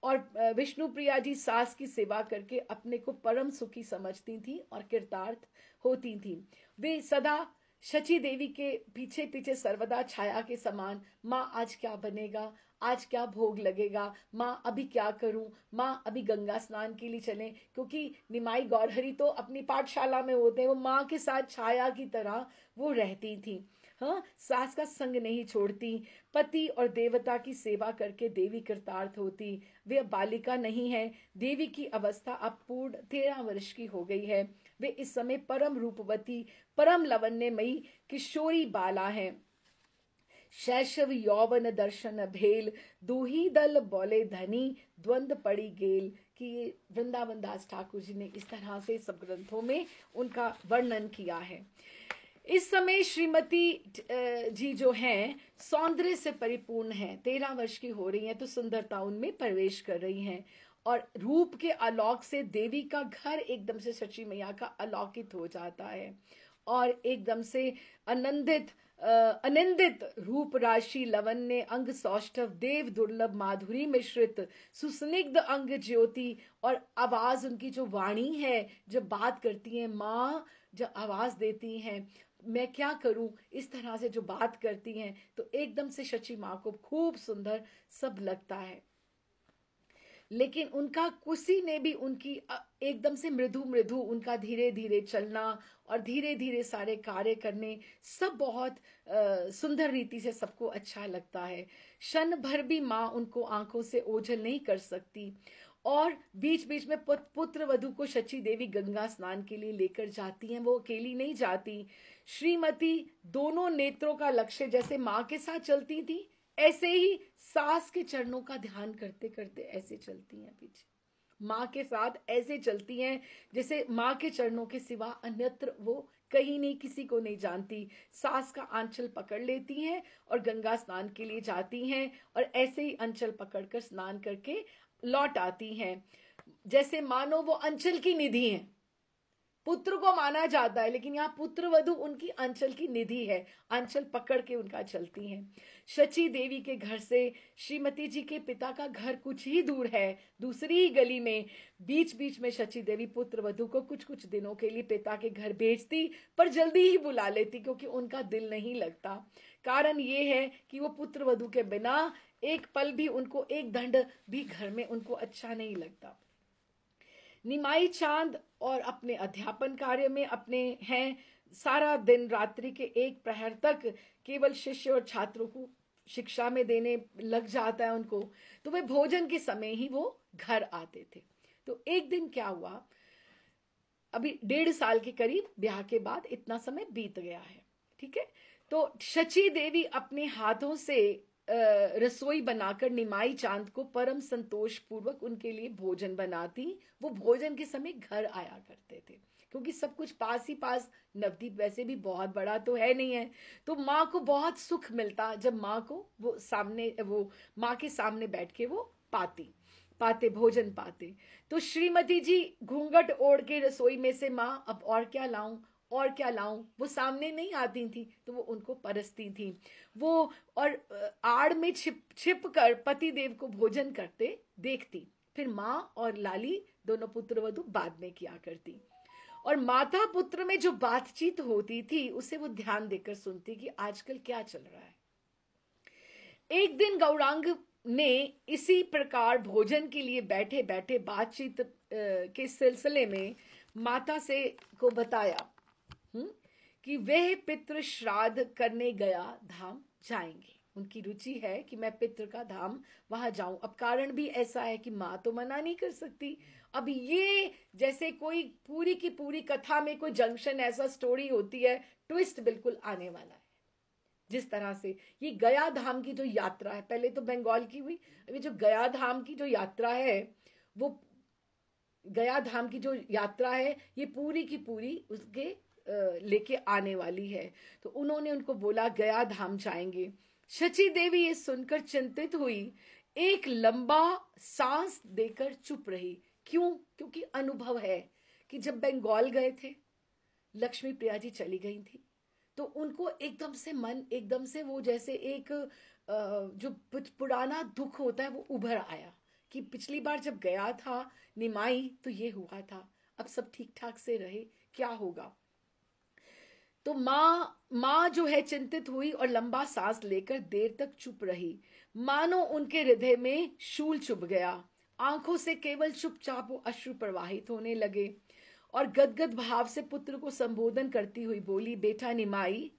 और विष्णुप्रिया जी सास की सेवा करके अपने को परम सुखी समझती थी और कृतार्थ होती थी। वे सदा शची देवी के पीछे पीछे सर्वदा छाया के समान, माँ आज क्या बनेगा, आज क्या भोग लगेगा, माँ अभी क्या करूं, माँ अभी गंगा स्नान के लिए चलें, क्योंकि निमाई गौरहरी तो अपनी पाठशाला में होते हैं, वो माँ के साथ छाया की तरह वो रहती थी। हाँ, सास का संग नहीं छोड़ती, पति और देवता की सेवा करके देवी कृतार्थ होती। वे अब बालिका नहीं है, देवी की अवस्था अब पूर्ण 13 वर्ष की हो गई है। वे इस समय परम रूपवती, परम लवण्यमयी किशोरी बाला है। शैशव यौवन दर्शन भेल, दूही दल बोले धनी, द्वंद पड़ी गेल। कि ये वृंदावन दास ठाकुर जी ने इस तरह से सब ग्रंथों में उनका वर्णन किया है। इस समय श्रीमती जी जो हैं सौंदर्य से परिपूर्ण हैं, 13 वर्ष की हो रही हैं, तो सुंदरता उनमें प्रवेश कर रही हैं और रूप के आलोक से देवी का घर एकदम से शची मैया का अलौकित हो जाता है और एकदम से आनंदित अनिंदित रूप राशि, लवन्य अंग सौष्ठव, देव दुर्लभ माधुरी मिश्रित सुस्निग्ध अंग ज्योति और आवाज उनकी जो वाणी है, जब बात करती हैं माँ, जब आवाज देती हैं मैं क्या करूं, इस तरह से जो बात करती हैं तो एकदम से शची माँ को खूब सुंदर सब लगता है। लेकिन उनका किसी ने भी उनकी एकदम से मृदु मृदु उनका धीरे धीरे चलना और धीरे धीरे सारे कार्य करने सब बहुत सुंदर रीति से सबको अच्छा लगता है। क्षण भर भी माँ उनको आंखों से ओझल नहीं कर सकती और बीच बीच में पुत्र वधु को शची देवी गंगा स्नान के लिए लेकर जाती हैं। वो अकेली नहीं जाती, श्रीमती दोनों नेत्रों का लक्ष्य जैसे माँ के साथ चलती थी ऐसे ही सास के चरणों का ध्यान करते करते ऐसे चलती हैं, पीछे माँ के साथ ऐसे चलती हैं जैसे माँ के चरणों के सिवा अन्यत्र वो कहीं नहीं, किसी को नहीं जानती। सास का आंचल पकड़ लेती हैं और गंगा स्नान के लिए जाती हैं और ऐसे ही अंचल पकड़कर स्नान करके लौट आती हैं, जैसे मानो वो अंचल की निधि हैं। पुत्र को माना जाता है लेकिन यहाँ पुत्र वधु उनकी अंचल की निधि है, अंचल पकड़ के उनका चलती हैं। शची देवी के घर से श्रीमती जी के पिता का घर कुछ ही दूर है, दूसरी ही गली में। बीच बीच में शची देवी पुत्र वधु को कुछ कुछ दिनों के लिए पिता के घर भेजती, पर जल्दी ही बुला लेती क्योंकि उनका दिल नहीं लगता। कारण ये है कि वो पुत्र वधु के बिना एक पल भी, उनको एक दंड भी घर में उनको अच्छा नहीं लगता। निमाई चांद और अपने अध्यापन कार्य में अपने हैं, सारा दिन रात्रि के एक प्रहर तक केवल शिष्य और छात्रों को शिक्षा में देने लग जाता है उनको। तो वे भोजन के समय ही वो घर आते थे। तो एक दिन क्या हुआ, अभी 1.5 साल के करीब ब्याह के बाद इतना समय बीत गया है, ठीक है। तो शची देवी अपने हाथों से रसोई बनाकर निमाई चांद को परम संतोष पूर्वक उनके लिए भोजन बनाती। वो भोजन के समय घर आया करते थे, क्योंकि सब कुछ पास ही पास, नवद्वीप वैसे भी बहुत बड़ा तो है नहीं है। तो माँ को बहुत सुख मिलता जब माँ को वो माँ के सामने बैठ के वो पाती पाते भोजन पाते। तो श्रीमती जी घूंघट ओढ़ के रसोई में से, माँ अब और क्या लाऊं और क्या लाऊं, वो सामने नहीं आती थी, तो वो उनको परसती थी वो। और आड़ में छिप छिप कर पति देव को भोजन करते देखती। फिर माँ और लाली दोनों पुत्र वधू बाद में किया करती। और माता पुत्र में जो बातचीत होती थी उसे वो ध्यान देकर सुनती कि आजकल क्या चल रहा है। एक दिन गौरांग ने इसी प्रकार भोजन के लिए बैठे बैठे बातचीत के सिलसिले में माता से को बताया कि वह पितृ श्राद्ध करने गया धाम जाएंगे। उनकी रुचि है कि मैं पितृ का धाम वहां जाऊं। अब कारण भी ऐसा है कि माँ तो मना नहीं कर सकती। अब ये जैसे कोई पूरी की पूरी कथा में कोई जंक्शन ऐसा स्टोरी होती है, ट्विस्ट बिल्कुल आने वाला है। जिस तरह से ये गया धाम की जो यात्रा है, पहले तो बंगाल की हुई, अभी जो गया धाम की जो यात्रा है, वो गया धाम की जो यात्रा है ये पूरी की पूरी उसके लेके आने वाली है। तो उन्होंने उनको बोला गया धाम जाएंगे। शची देवी ये सुनकर चिंतित हुई, एक लंबा सांस देकर चुप रही। क्यों? क्योंकि अनुभव है कि जब बंगाल गए थे, लक्ष्मी प्रिया जी चली गई थी, तो उनको एकदम से मन, एकदम से वो जैसे एक जो पुराना दुख होता है वो उभर आया कि पिछली बार जब गया था निमाई तो ये हुआ था, अब सब ठीक ठाक से रहे, क्या होगा। तो माँ जो है चिंतित हुई और लंबा सांस लेकर देर तक चुप रही, मानो उनके हृदय में शूल चुभ गया। आंखों से केवल चुपचाप वो अश्रु प्रवाहित होने लगे और गदगद भाव से पुत्र को संबोधन करती हुई बोली, बेटा निमाई,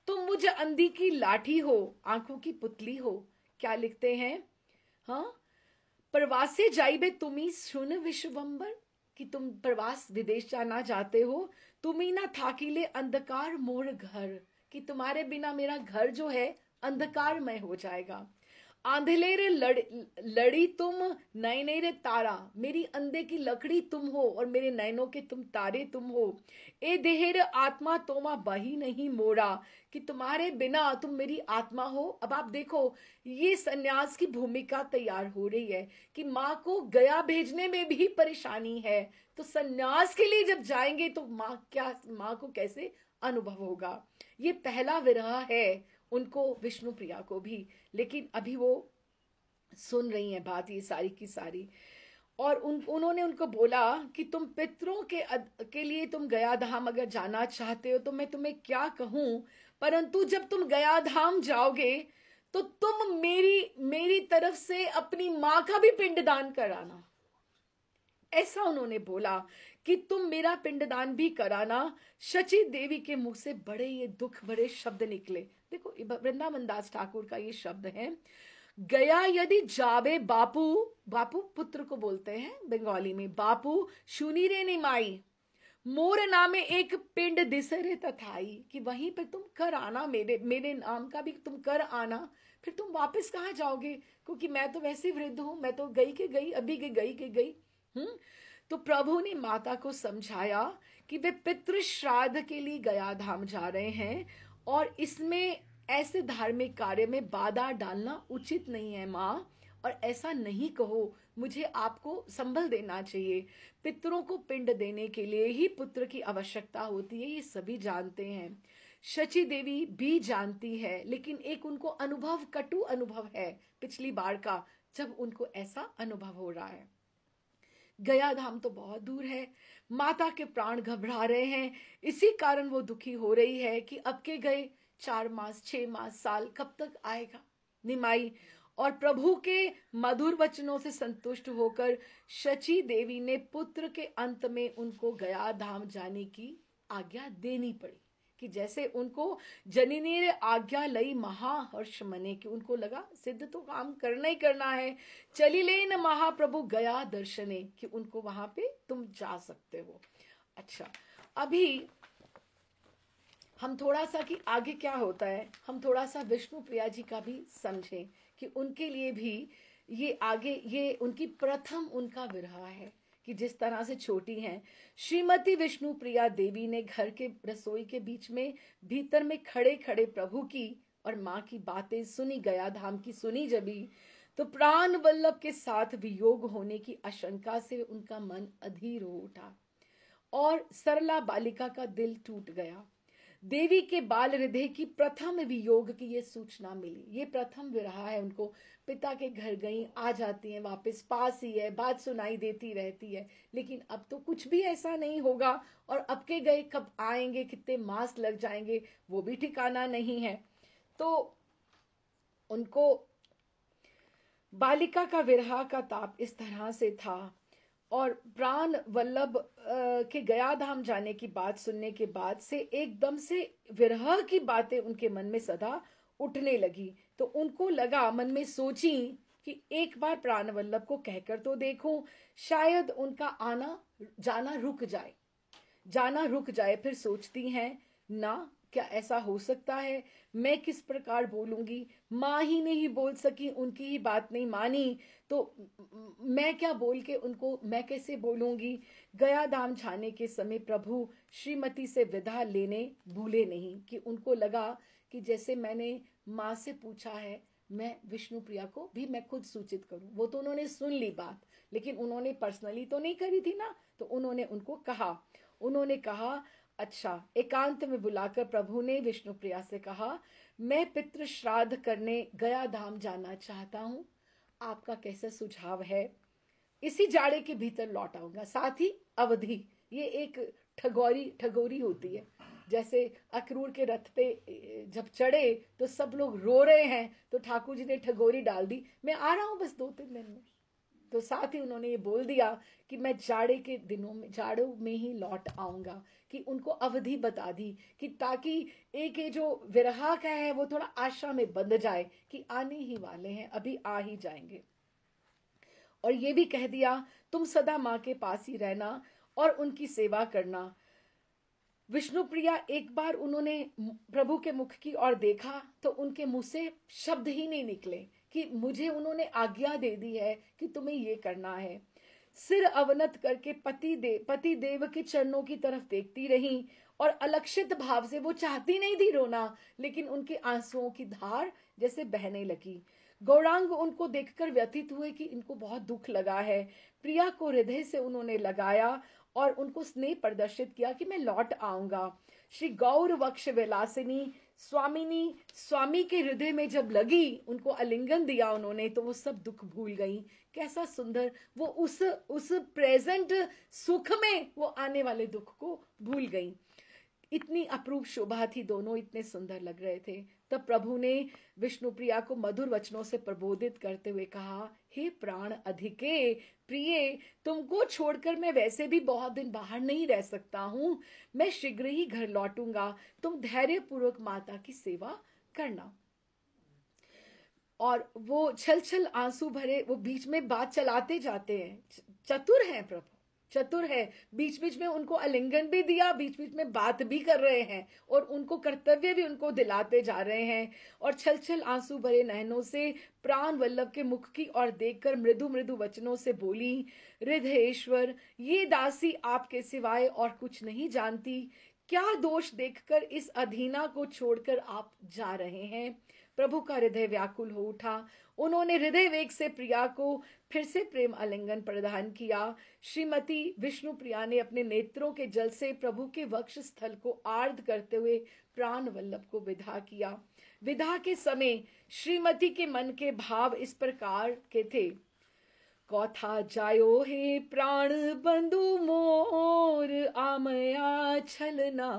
तुम मुझ अंधी की लाठी हो, आंखों की पुतली हो। क्या लिखते हैं, हाँ, प्रवासे जाइबे तुम्ही सुन विश्वम्बर, कि तुम प्रवास विदेश जाना चाहते हो, तुम्ही ना थाकीले अंधकार मोर घर, कि तुम्हारे बिना मेरा घर जो है अंधकारमय हो जाएगा। आंधले रे लड़ी तुम, नयने रे तारा, मेरी अंधे की लकड़ी तुम हो और मेरे नयनों के तुम तारे तुम हो। ए देहेर आत्मा तोमा बही नहीं मोरा, कि तुम्हारे बिना तुम मेरी आत्मा हो। अब आप देखो ये सन्यास की भूमिका तैयार हो रही है कि माँ को गया भेजने में भी परेशानी है, तो सन्यास के लिए जब जाएंगे तो माँ को कैसे अनुभव होगा। ये पहला विरह है उनको, विष्णु प्रिया को भी, लेकिन अभी वो सुन रही हैं बात ये सारी की सारी। और उन्होंने उनको बोला कि तुम पितरों के लिए तुम गया धाम अगर जाना चाहते हो तो मैं तुम्हें क्या कहूं, परंतु जब तुम गया धाम जाओगे तो तुम मेरी तरफ से अपनी माँ का भी पिंडदान कराना। ऐसा उन्होंने बोला कि तुम मेरा पिंडदान भी कराना। शची देवी के मुख से बड़े ये दुख भरे शब्द निकले। देखो वृंदावन दास ठाकुर का ये शब्द है, गया यदि जावे बापू, बापू पुत्र को बोलते हैं बंगाली में, बापू सुनी रे निमाई, मोर नामे एक पिंड दिसरे तथाई, कि वहीं पे तुम कर आना, मेरे मेरे नाम का भी तुम कर आना। फिर तुम वापस कहाँ जाओगे, क्योंकि मैं तो वैसे वृद्ध हूं, मैं तो गई के गई, अभी के गई के गई। तो प्रभु ने माता को समझाया कि वे पितृ श्राद्ध के लिए गया धाम जा रहे हैं और इसमें ऐसे धार्मिक कार्य में बाधा डालना उचित नहीं है माँ, और ऐसा नहीं कहो, मुझे आपको संभल देना चाहिए। पितरों को पिंड देने के लिए ही पुत्र की आवश्यकता होती है, ये सभी जानते हैं, शची देवी भी जानती है, लेकिन एक उनको अनुभव, कटु अनुभव है पिछली बार का, जब उनको ऐसा अनुभव हो रहा है। गया धाम तो बहुत दूर है, माता के प्राण घबरा रहे हैं, इसी कारण वो दुखी हो रही है कि अब के गए 4 मास 6 मास साल कब तक आएगा निमाई। और प्रभु के मधुर वचनों से संतुष्ट होकर शची देवी ने पुत्र के अंत में उनको गया धाम जाने की आज्ञा देनी पड़ी। कि जैसे उनको जननी ने आज्ञा लई महाहर्ष मने, कि उनको लगा सिद्ध तो काम करना ही करना है, चली ले न महाप्रभु गया दर्शने, कि उनको वहां पे तुम जा सकते हो। अच्छा, अभी हम थोड़ा सा कि आगे क्या होता है, हम थोड़ा सा विष्णु प्रिया जी का भी समझें कि उनके लिए भी ये आगे ये उनकी प्रथम उनका विरह है कि जिस तरह से छोटी हैं। श्रीमती विष्णु प्रिया देवी ने घर के रसोई के बीच में भीतर में खड़े खड़े प्रभु की और माँ की बातें सुनी, गया धाम की सुनी जबी, तो प्राण वल्लभ के साथ वियोग होने की आशंका से उनका मन अधीर हो उठा और सरला बालिका का दिल टूट गया। देवी के बाल हृदय की प्रथम वियोग की ये सूचना मिली, ये प्रथम विरह है उनको। पिता के घर गई, आ जाती हैं वापस, पास ही है, बात सुनाई देती रहती है, लेकिन अब तो कुछ भी ऐसा नहीं होगा और अब के गए कब आएंगे, कितने मास लग जाएंगे, वो भी ठिकाना नहीं है। तो उनको बालिका का विरह का ताप इस तरह से था और प्राण वल्लभ के गया धाम जाने की बात सुनने के बाद से एकदम से विरह की बातें उनके मन में सदा उठने लगी। तो उनको लगा, मन में सोची कि एक बार प्राण वल्लभ को कहकर तो देखूं, शायद उनका आना जाना रुक जाए, जाना रुक जाए। फिर सोचती हैं, ना क्या ऐसा हो सकता है, मैं किस प्रकार बोलूंगी, माँ ही नहीं बोल सकी, उनकी ही बात नहीं मानी, तो मैं क्या बोल के उनको, मैं कैसे बोलूंगी। गया धाम जाने के समय प्रभु श्रीमती से विदा लेने भूले नहीं, कि उनको लगा कि जैसे मैंने माँ से पूछा है, मैं विष्णु प्रिया को भी मैं खुद सूचित करूं। वो तो उन्होंने सुन ली बात, लेकिन उन्होंने पर्सनली तो नहीं करी थी ना, तो उन्होंने उनको कहा, उन्होंने कहा अच्छा। एकांत में बुलाकर प्रभु ने विष्णु प्रिया से कहा, मैं पितृ श्राद्ध करने गया धाम जाना चाहता हूं, आपका कैसा सुझाव है। इसी जाड़े के भीतर लौट आऊंगा। साथ ही अवधि, ये एक ठगोरी होती है। जैसे अक्रूर के रथ पे जब चढ़े तो सब लोग रो रहे हैं, तो ठाकुर जी ने ठगोरी डाल दी, मैं आ रहा हूं बस 2-3 दिन में। तो साथ ही उन्होंने ये बोल दिया कि मैं जाड़े के दिनों में, जाड़ों में ही लौट आऊंगा, कि उनको अवधि बता दी कि ताकि एक ये जो विरहा का है वो थोड़ा आशा में बंध जाए कि आने ही वाले हैं, अभी आ ही जाएंगे। और ये भी कह दिया, तुम सदा माँ के पास ही रहना और उनकी सेवा करना। विष्णु प्रिया एक बार उन्होंने प्रभु के मुख की ओर देखा तो उनके मुंह से शब्द ही नहीं निकले कि मुझे उन्होंने आज्ञा दे दी है कि तुम्हें ये करना है। सिर अवनत करके पति देव के चरणों की तरफ देखती रही और अलक्षित भाव से, वो चाहती नहीं थी रोना, लेकिन उनके आंसुओं की धार जैसे बहने लगी। गौरांग उनको देखकर व्यथित हुए कि इनको बहुत दुख लगा है। प्रिया को हृदय से उन्होंने लगाया और उनको स्नेह प्रदर्शित किया कि मैं लौट आऊंगा। श्री गौर वक्ष विलासिनी स्वामिनी स्वामी के हृदय में जब लगी, उनको आलिंगन दिया उन्होंने, तो वो सब दुख भूल गई। कैसा सुंदर, वो उस प्रेजेंट सुख में वो आने वाले दुख को भूल गई। इतनी अपूर्व शोभा थी, दोनों इतने सुंदर लग रहे थे। तब प्रभु ने विष्णु प्रिया को मधुर वचनों से प्रबोधित करते हुए कहा, हे प्राण अधिके प्रिय, तुमको छोड़कर मैं वैसे भी बहुत दिन बाहर नहीं रह सकता हूं, मैं शीघ्र ही घर लौटूंगा, तुम धैर्य पूर्वक माता की सेवा करना। और वो छल छल आंसू भरे वो बीच में बात चलाते जाते हैं। चतुर हैं प्रभु, चतुर है, बीच बीच में उनको आलिंगन भी दिया, बीच बीच में बात भी कर रहे हैं और उनको कर्तव्य भी उनको दिलाते जा रहे हैं। और छल छल आंसू भरे नयनों से प्राण वल्लभ के मुख की ओर देखकर मृदु मृदु वचनों से बोली, हृदयेश्वर, ये दासी आपके सिवाय और कुछ नहीं जानती, क्या दोष देखकर इस अधीना को छोड़कर आप जा रहे हैं। प्रभु का हृदय व्याकुल हो उठा। उन्होंने हृदय वेग से प्रिया को फिर से प्रेम आलिंगन प्रदान किया। श्रीमती विष्णु प्रिया ने अपने नेत्रों के जल से प्रभु के वक्ष स्थल को आर्द्र करते हुए प्राण वल्लभ को विदा किया। विदा के समय श्रीमती के मन के भाव इस प्रकार के थे, कौथा जायो हे प्राण बंधु मोर, आमया छल ना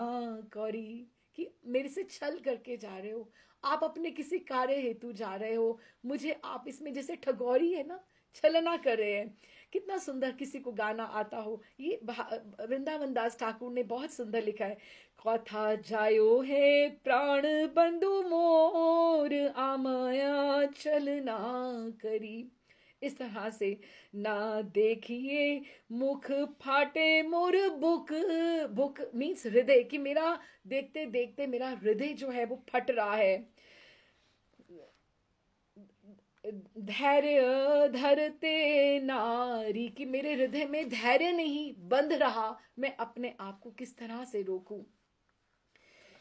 करी, कि मेरे से छल करके जा रहे हो, आप अपने किसी कार्य हेतु जा रहे हो, मुझे आप इसमें जैसे ठगोरी है ना, छलना कर रहे हैं। कितना सुंदर, किसी को गाना आता हो, ये वृंदावन दास ठाकुर ने बहुत सुंदर लिखा है। कथा जायो है प्राण बंधु मोर, आमाया छलना करी। इस तरह से ना देखिए मुख फाटे मोर बुक, बुक मीन्स हृदय, कि मेरा देखते देखते मेरा हृदय जो है वो फट रहा है। धैर्य धरते नारी, कि मेरे हृदय में धैर्य नहीं बंध रहा, मैं अपने आप को किस तरह से रोकूं।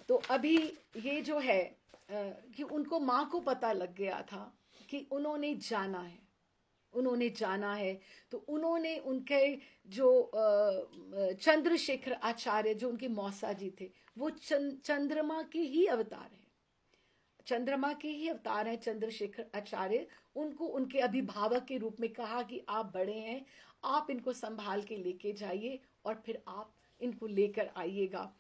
तो अभी ये जो है कि उनको माँ को पता लग गया था कि उन्होंने जाना है, उन्होंने जाना है। तो उन्होंने उनके जो चंद्रशेखर आचार्य जो उनके मौसा जी थे, वो चंद्रमा के ही अवतार हैं, चंद्रमा के ही अवतार हैं चंद्रशेखर आचार्य। उनको उनके अभिभावक के रूप में कहा कि आप बड़े हैं, आप इनको संभाल के लेके जाइए और फिर आप इनको लेकर आइएगा।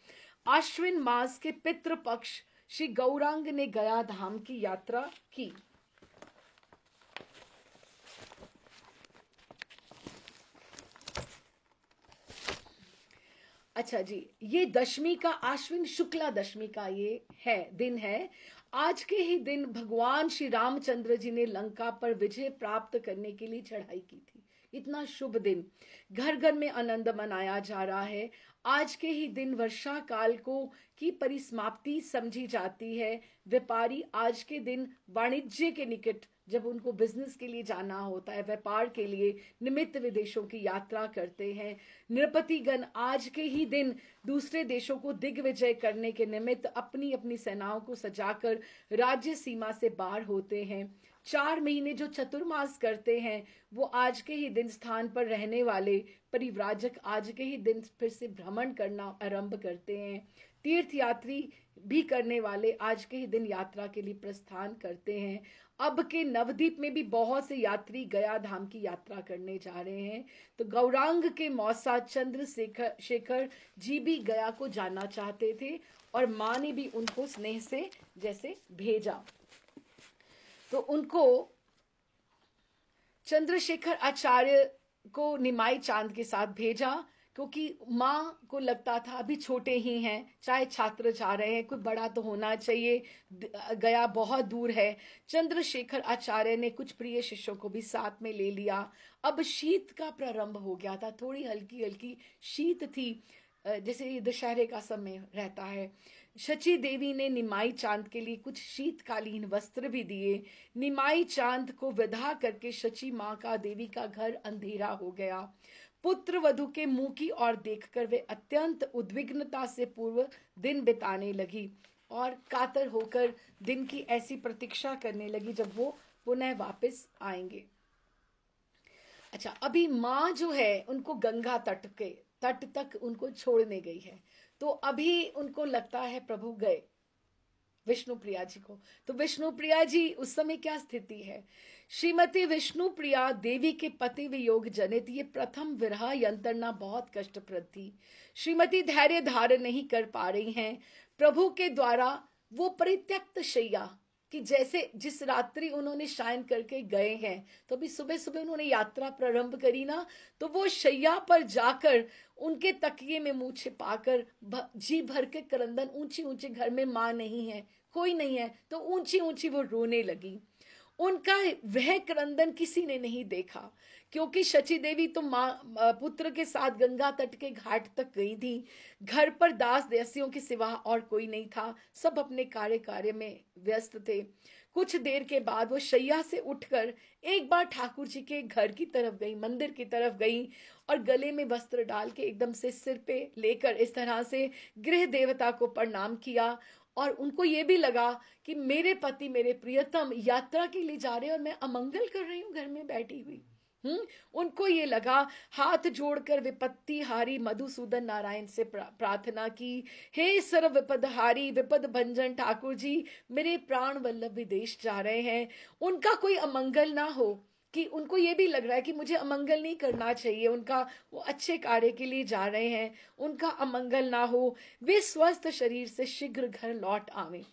आश्विन मास के पितृ पक्ष श्री गौरांग ने गया धाम की यात्रा की। अच्छा जी, ये दशमी का, आश्विन शुक्ला दशमी का ये है दिन है। आज के ही दिन भगवान श्री रामचंद्र जी ने लंका पर विजय प्राप्त करने के लिए चढ़ाई की थी। इतना शुभ दिन, घर घर में आनंद मनाया जा रहा है। आज के ही दिन वर्षा काल को की परिसमाप्ति समझी जाती है। व्यापारी आज के दिन वाणिज्य के निकट, जब उनको बिजनेस के लिए जाना होता है, व्यापार के लिए निमित्त विदेशों की यात्रा करते हैं। नृपतिगण आज के ही दिन दूसरे देशों को दिग्विजय करने के निमित्त अपनी अपनी सेनाओं को सजाकर राज्य सीमा से बाहर होते हैं। 4 महीने जो चतुर्मास करते हैं, वो आज के ही दिन स्थान पर रहने वाले परिव्राजक आज के ही दिन फिर से भ्रमण करना आरंभ करते हैं। तीर्थ यात्री भी करने वाले आज के ही दिन यात्रा के लिए प्रस्थान करते हैं। अब के नवद्वीप में भी बहुत से यात्री गया धाम की यात्रा करने जा रहे हैं। तो गौरांग के मौसा चंद्रशेखर शेखर जी भी गया को जाना चाहते थे और माँ ने भी उनको स्नेह से जैसे भेजा। तो उनको चंद्रशेखर आचार्य को निमाई चांद के साथ भेजा, क्योंकि माँ को लगता था अभी छोटे ही हैं, चाहे छात्र जा रहे हैं, कोई बड़ा तो होना चाहिए, गया बहुत दूर है। चंद्रशेखर आचार्य ने कुछ प्रिय शिष्यों को भी साथ में ले लिया। अब शीत का प्रारंभ हो गया था, थोड़ी हल्की हल्की शीत थी, जैसे दशहरे का समय रहता है। शची देवी ने निमाई चांद के लिए कुछ शीतकालीन वस्त्र भी दिए। निमाई चांद को विदा करके शची माँ का, देवी का घर अंधेरा हो गया। पुत्र वधु के मुंह की ओर देखकर वे अत्यंत उद्विग्नता से पूर्व दिन बिताने लगी और कातर होकर दिन की ऐसी प्रतीक्षा करने लगी जब वो पुनः वापस आएंगे। अच्छा, अभी माँ जो है उनको गंगा तट तक उनको छोड़ने गई है। तो अभी उनको लगता है प्रभु गए, विष्णु प्रिया जी को। तो विष्णु प्रिया जी उस समय क्या स्थिति है? श्रीमती विष्णु प्रिया देवी के पति वियोग जनित ये प्रथम विरह यंत्रणा बहुत कष्टप्रद थी। श्रीमती धैर्य धारण नहीं कर पा रही हैं। प्रभु के द्वारा वो परित्यक्त शैया, कि जैसे जिस रात्रि उन्होंने शयन करके गए हैं, तो अभी सुबह सुबह उन्होंने यात्रा प्रारंभ करी ना, तो वो शैया पर जाकर उनके तकिए में मुंह छिपाकर जी भर के क्रंदन, ऊंची ऊंची, घर में माँ नहीं है, कोई नहीं है, तो ऊंची ऊंची वो रोने लगी। उनका वह क्रंदन किसी ने नहीं देखा, क्योंकि शची देवी तो माँ पुत्र के साथ गंगा तट के घाट तक गई थी। घर पर दास दासियों के सिवा और कोई नहीं था, सब अपने कार्य में व्यस्त थे। कुछ देर के बाद वो शैया से उठकर एक बार ठाकुर जी के घर की तरफ गई, मंदिर की तरफ गई, और गले में वस्त्र डाल के एकदम से सिर पे लेकर इस तरह से गृह देवता को प्रणाम किया। और उनको ये भी लगा कि मेरे पति, मेरे प्रियतम यात्रा के लिए जा रहे हैं और मैं अमंगल कर रही हूँ घर में बैठी हुई। उनको ये लगा, हाथ जोड़कर विपत्ति हारी मधुसूदन नारायण से प्रार्थना की, हे सर्व विपदहारी विपद भंजन ठाकुर जी, मेरे प्राण वल्लभ विदेश जा रहे हैं, उनका कोई अमंगल ना हो। कि उनको ये भी लग रहा है कि मुझे अमंगल नहीं करना चाहिए, उनका वो अच्छे कार्य के लिए जा रहे हैं, उनका अमंगल ना हो, वे स्वस्थ शरीर से शीघ्र घर लौट आवे।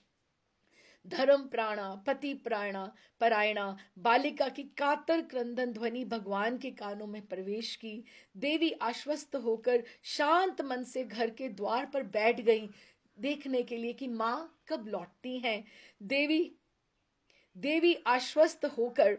धर्म प्राणा पति प्राणा परायणा बालिका की कातर क्रंदन ध्वनि भगवान के कानों में प्रवेश की। देवी आश्वस्त होकर शांत मन से घर के द्वार पर बैठ गई, देखने के लिए कि माँ कब लौटती हैं। देवी देवी आश्वस्त होकर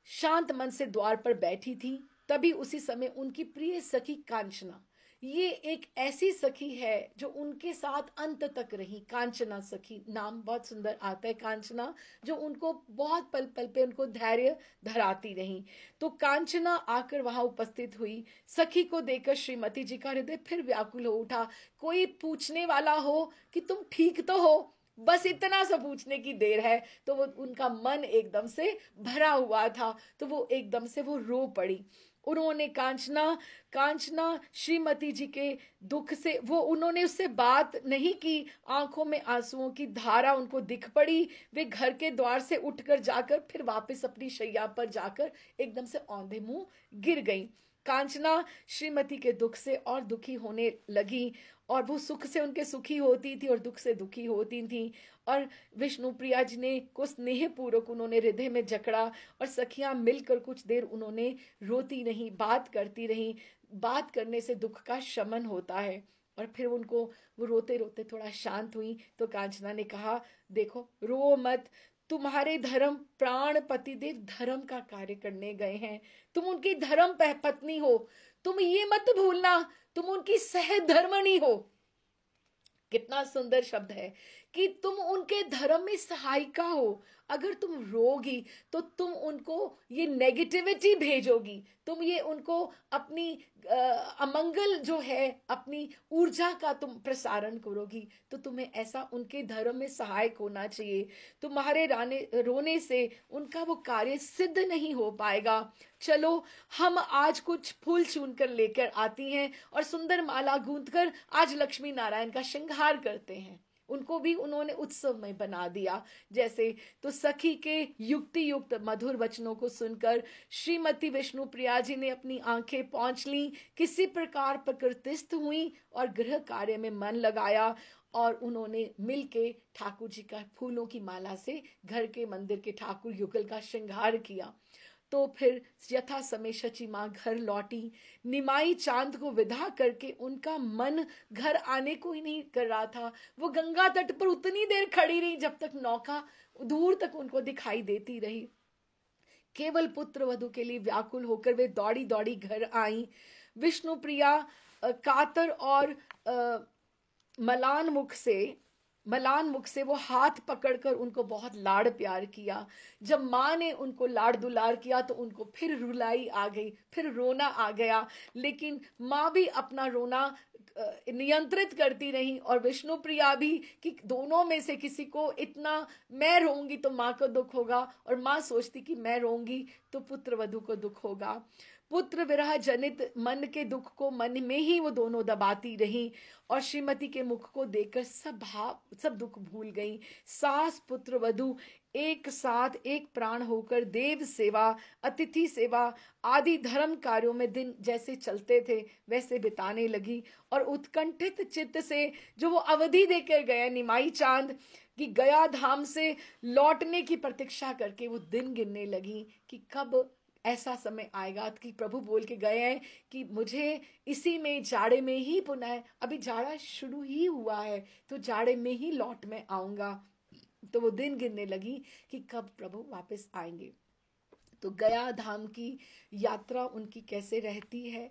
शांत मन से द्वार पर बैठी थी। तभी उसी समय उनकी प्रिय सखी कांचना, ये एक ऐसी सखी है जो उनके साथ अंत तक रही। कांचना सखी नाम बहुत सुंदर आता है, कांचना, जो उनको बहुत पल पल पे उनको धैर्य धराती रही। तो कांचना आकर वहां उपस्थित हुई। सखी को देखकर श्रीमती जी का हृदय फिर व्याकुल हो उठा। कोई पूछने वाला हो कि तुम ठीक तो हो, बस इतना सा पूछने की देर है। तो वो उनका मन एकदम से भरा हुआ था, तो वो एकदम से वो रो पड़ी। उन्होंने कांचना कांचना श्रीमती जी के दुख से वो उन्होंने उससे बात नहीं की। आंखों में आंसुओं की धारा उनको दिख पड़ी। वे घर के द्वार से उठकर जाकर फिर वापस अपनी शैया पर जाकर एकदम से औंधे मुंह गिर गई। कांचना श्रीमती के दुख से और दुखी होने लगी, और वो सुख से उनके सुखी होती थी और दुख से दुखी होती थी। और विष्णु प्रिया जी ने को स्नेह पूर्वक उन्होंने हृदय में जकड़ा, और सखियां मिलकर कुछ देर उन्होंने रोती रही, बात करती रही। बात करने से दुख का शमन होता है। और फिर उनको वो रोते रोते थोड़ा शांत हुई तो कांचना ने कहा, देखो रो मत, तुम्हारे धर्म प्राण पतिदेव धर्म का कार्य करने गए हैं, तुम उनकी धर्म पत्नी हो, तुम ये मत भूलना तुम उनकी सहधर्मणी हो। कितना सुंदर शब्द है कि तुम उनके धर्म में सहायिका हो। अगर तुम रोगी तो तुम उनको ये नेगेटिविटी भेजोगी, तुम ये उनको अपनी अमंगल जो है, अपनी ऊर्जा का तुम प्रसारण करोगी। तो तुम्हें ऐसा उनके धर्म में सहायक होना चाहिए। तुम्हारे रोने से उनका वो कार्य सिद्ध नहीं हो पाएगा। चलो हम आज कुछ फूल चुन कर लेकर आती हैं और सुंदर माला गूंथकर आज लक्ष्मी नारायण का श्रृंगार करते हैं। उनको भी उन्होंने उत्सव में बना दिया जैसे। तो सखी के युक्ति युक्त मधुर वचनों को सुनकर श्रीमती विष्णु प्रिया जी ने अपनी आंखें पहुंच ली, किसी प्रकार प्रकृतिस्थ हुई और गृह कार्य में मन लगाया। और उन्होंने मिलके ठाकुर जी का फूलों की माला से घर के मंदिर के ठाकुर युगल का श्रृंगार किया। तो फिर यथा समय शची माँ घर लौटी। निमाई चांद को विदा करके उनका मन घर आने को ही नहीं कर रहा था। वो गंगा तट पर उतनी देर खड़ी रही जब तक नौका दूर तक उनको दिखाई देती रही। केवल पुत्र वधु के लिए व्याकुल होकर वे दौड़ी दौड़ी घर आई। विष्णु प्रिया कातर और मलान मुख से मलान मुख से वो हाथ पकड़कर उनको बहुत लाड़ प्यार किया। जब माँ ने उनको लाड़ दुलार किया तो उनको फिर रुलाई आ गई, फिर रोना आ गया। लेकिन माँ भी अपना रोना नियंत्रित करती रही और विष्णु प्रिया भी, कि दोनों में से किसी को इतना, मैं रोऊंगी तो माँ को दुख होगा और माँ सोचती कि मैं रोऊंगी तो पुत्र वधु को दुख होगा। पुत्र विरह जनित मन के दुख को मन में ही वो दोनों दबाती रही और श्रीमती के मुख को देखकर सब दुख भूल गई। सास पुत्र वधु एक साथ एक प्राण होकर देव सेवा, अतिथि सेवा आदि धर्म कार्यों में दिन जैसे चलते थे वैसे बिताने लगी। और उत्कंठित चित्त से जो वो अवधि देकर गया निमाई चांद कि गया धाम से लौटने की प्रतीक्षा करके वो दिन गिनने लगी कि कब ऐसा समय आएगा। कि प्रभु बोल के गए हैं कि मुझे इसी में जाड़े में ही पुनः, अभी जाड़ा शुरू ही हुआ है तो जाड़े में ही लौट में आऊंगा। तो वो दिन गिनने लगी कि कब प्रभु वापस आएंगे। तो गया धाम की यात्रा उनकी कैसे रहती है,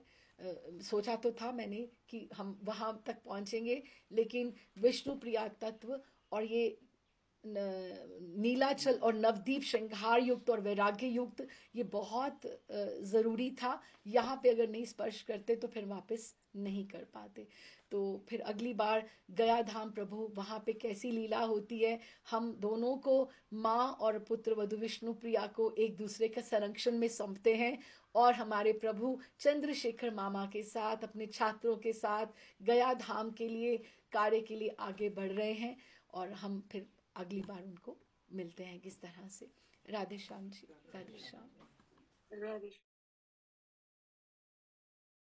सोचा तो था मैंने कि हम वहां तक पहुंचेंगे, लेकिन विष्णु प्रिया तत्व और ये नीलाचल और नवदीप श्रृंगार युक्त और वैराग्य युक्त ये बहुत ज़रूरी था। यहाँ पे अगर नहीं स्पर्श करते तो फिर वापस नहीं कर पाते। तो फिर अगली बार गया धाम प्रभु वहाँ पे कैसी लीला होती है, हम दोनों को माँ और पुत्र वधु विष्णु प्रिया को एक दूसरे के संरक्षण में सौंपते हैं और हमारे प्रभु चंद्रशेखर मामा के साथ अपने छात्रों के साथ गया धाम के लिए कार्य के लिए आगे बढ़ रहे हैं। और हम फिर अगली बार उनको मिलते हैं किस तरह से। राधे श्याम जी, राधे श्याम।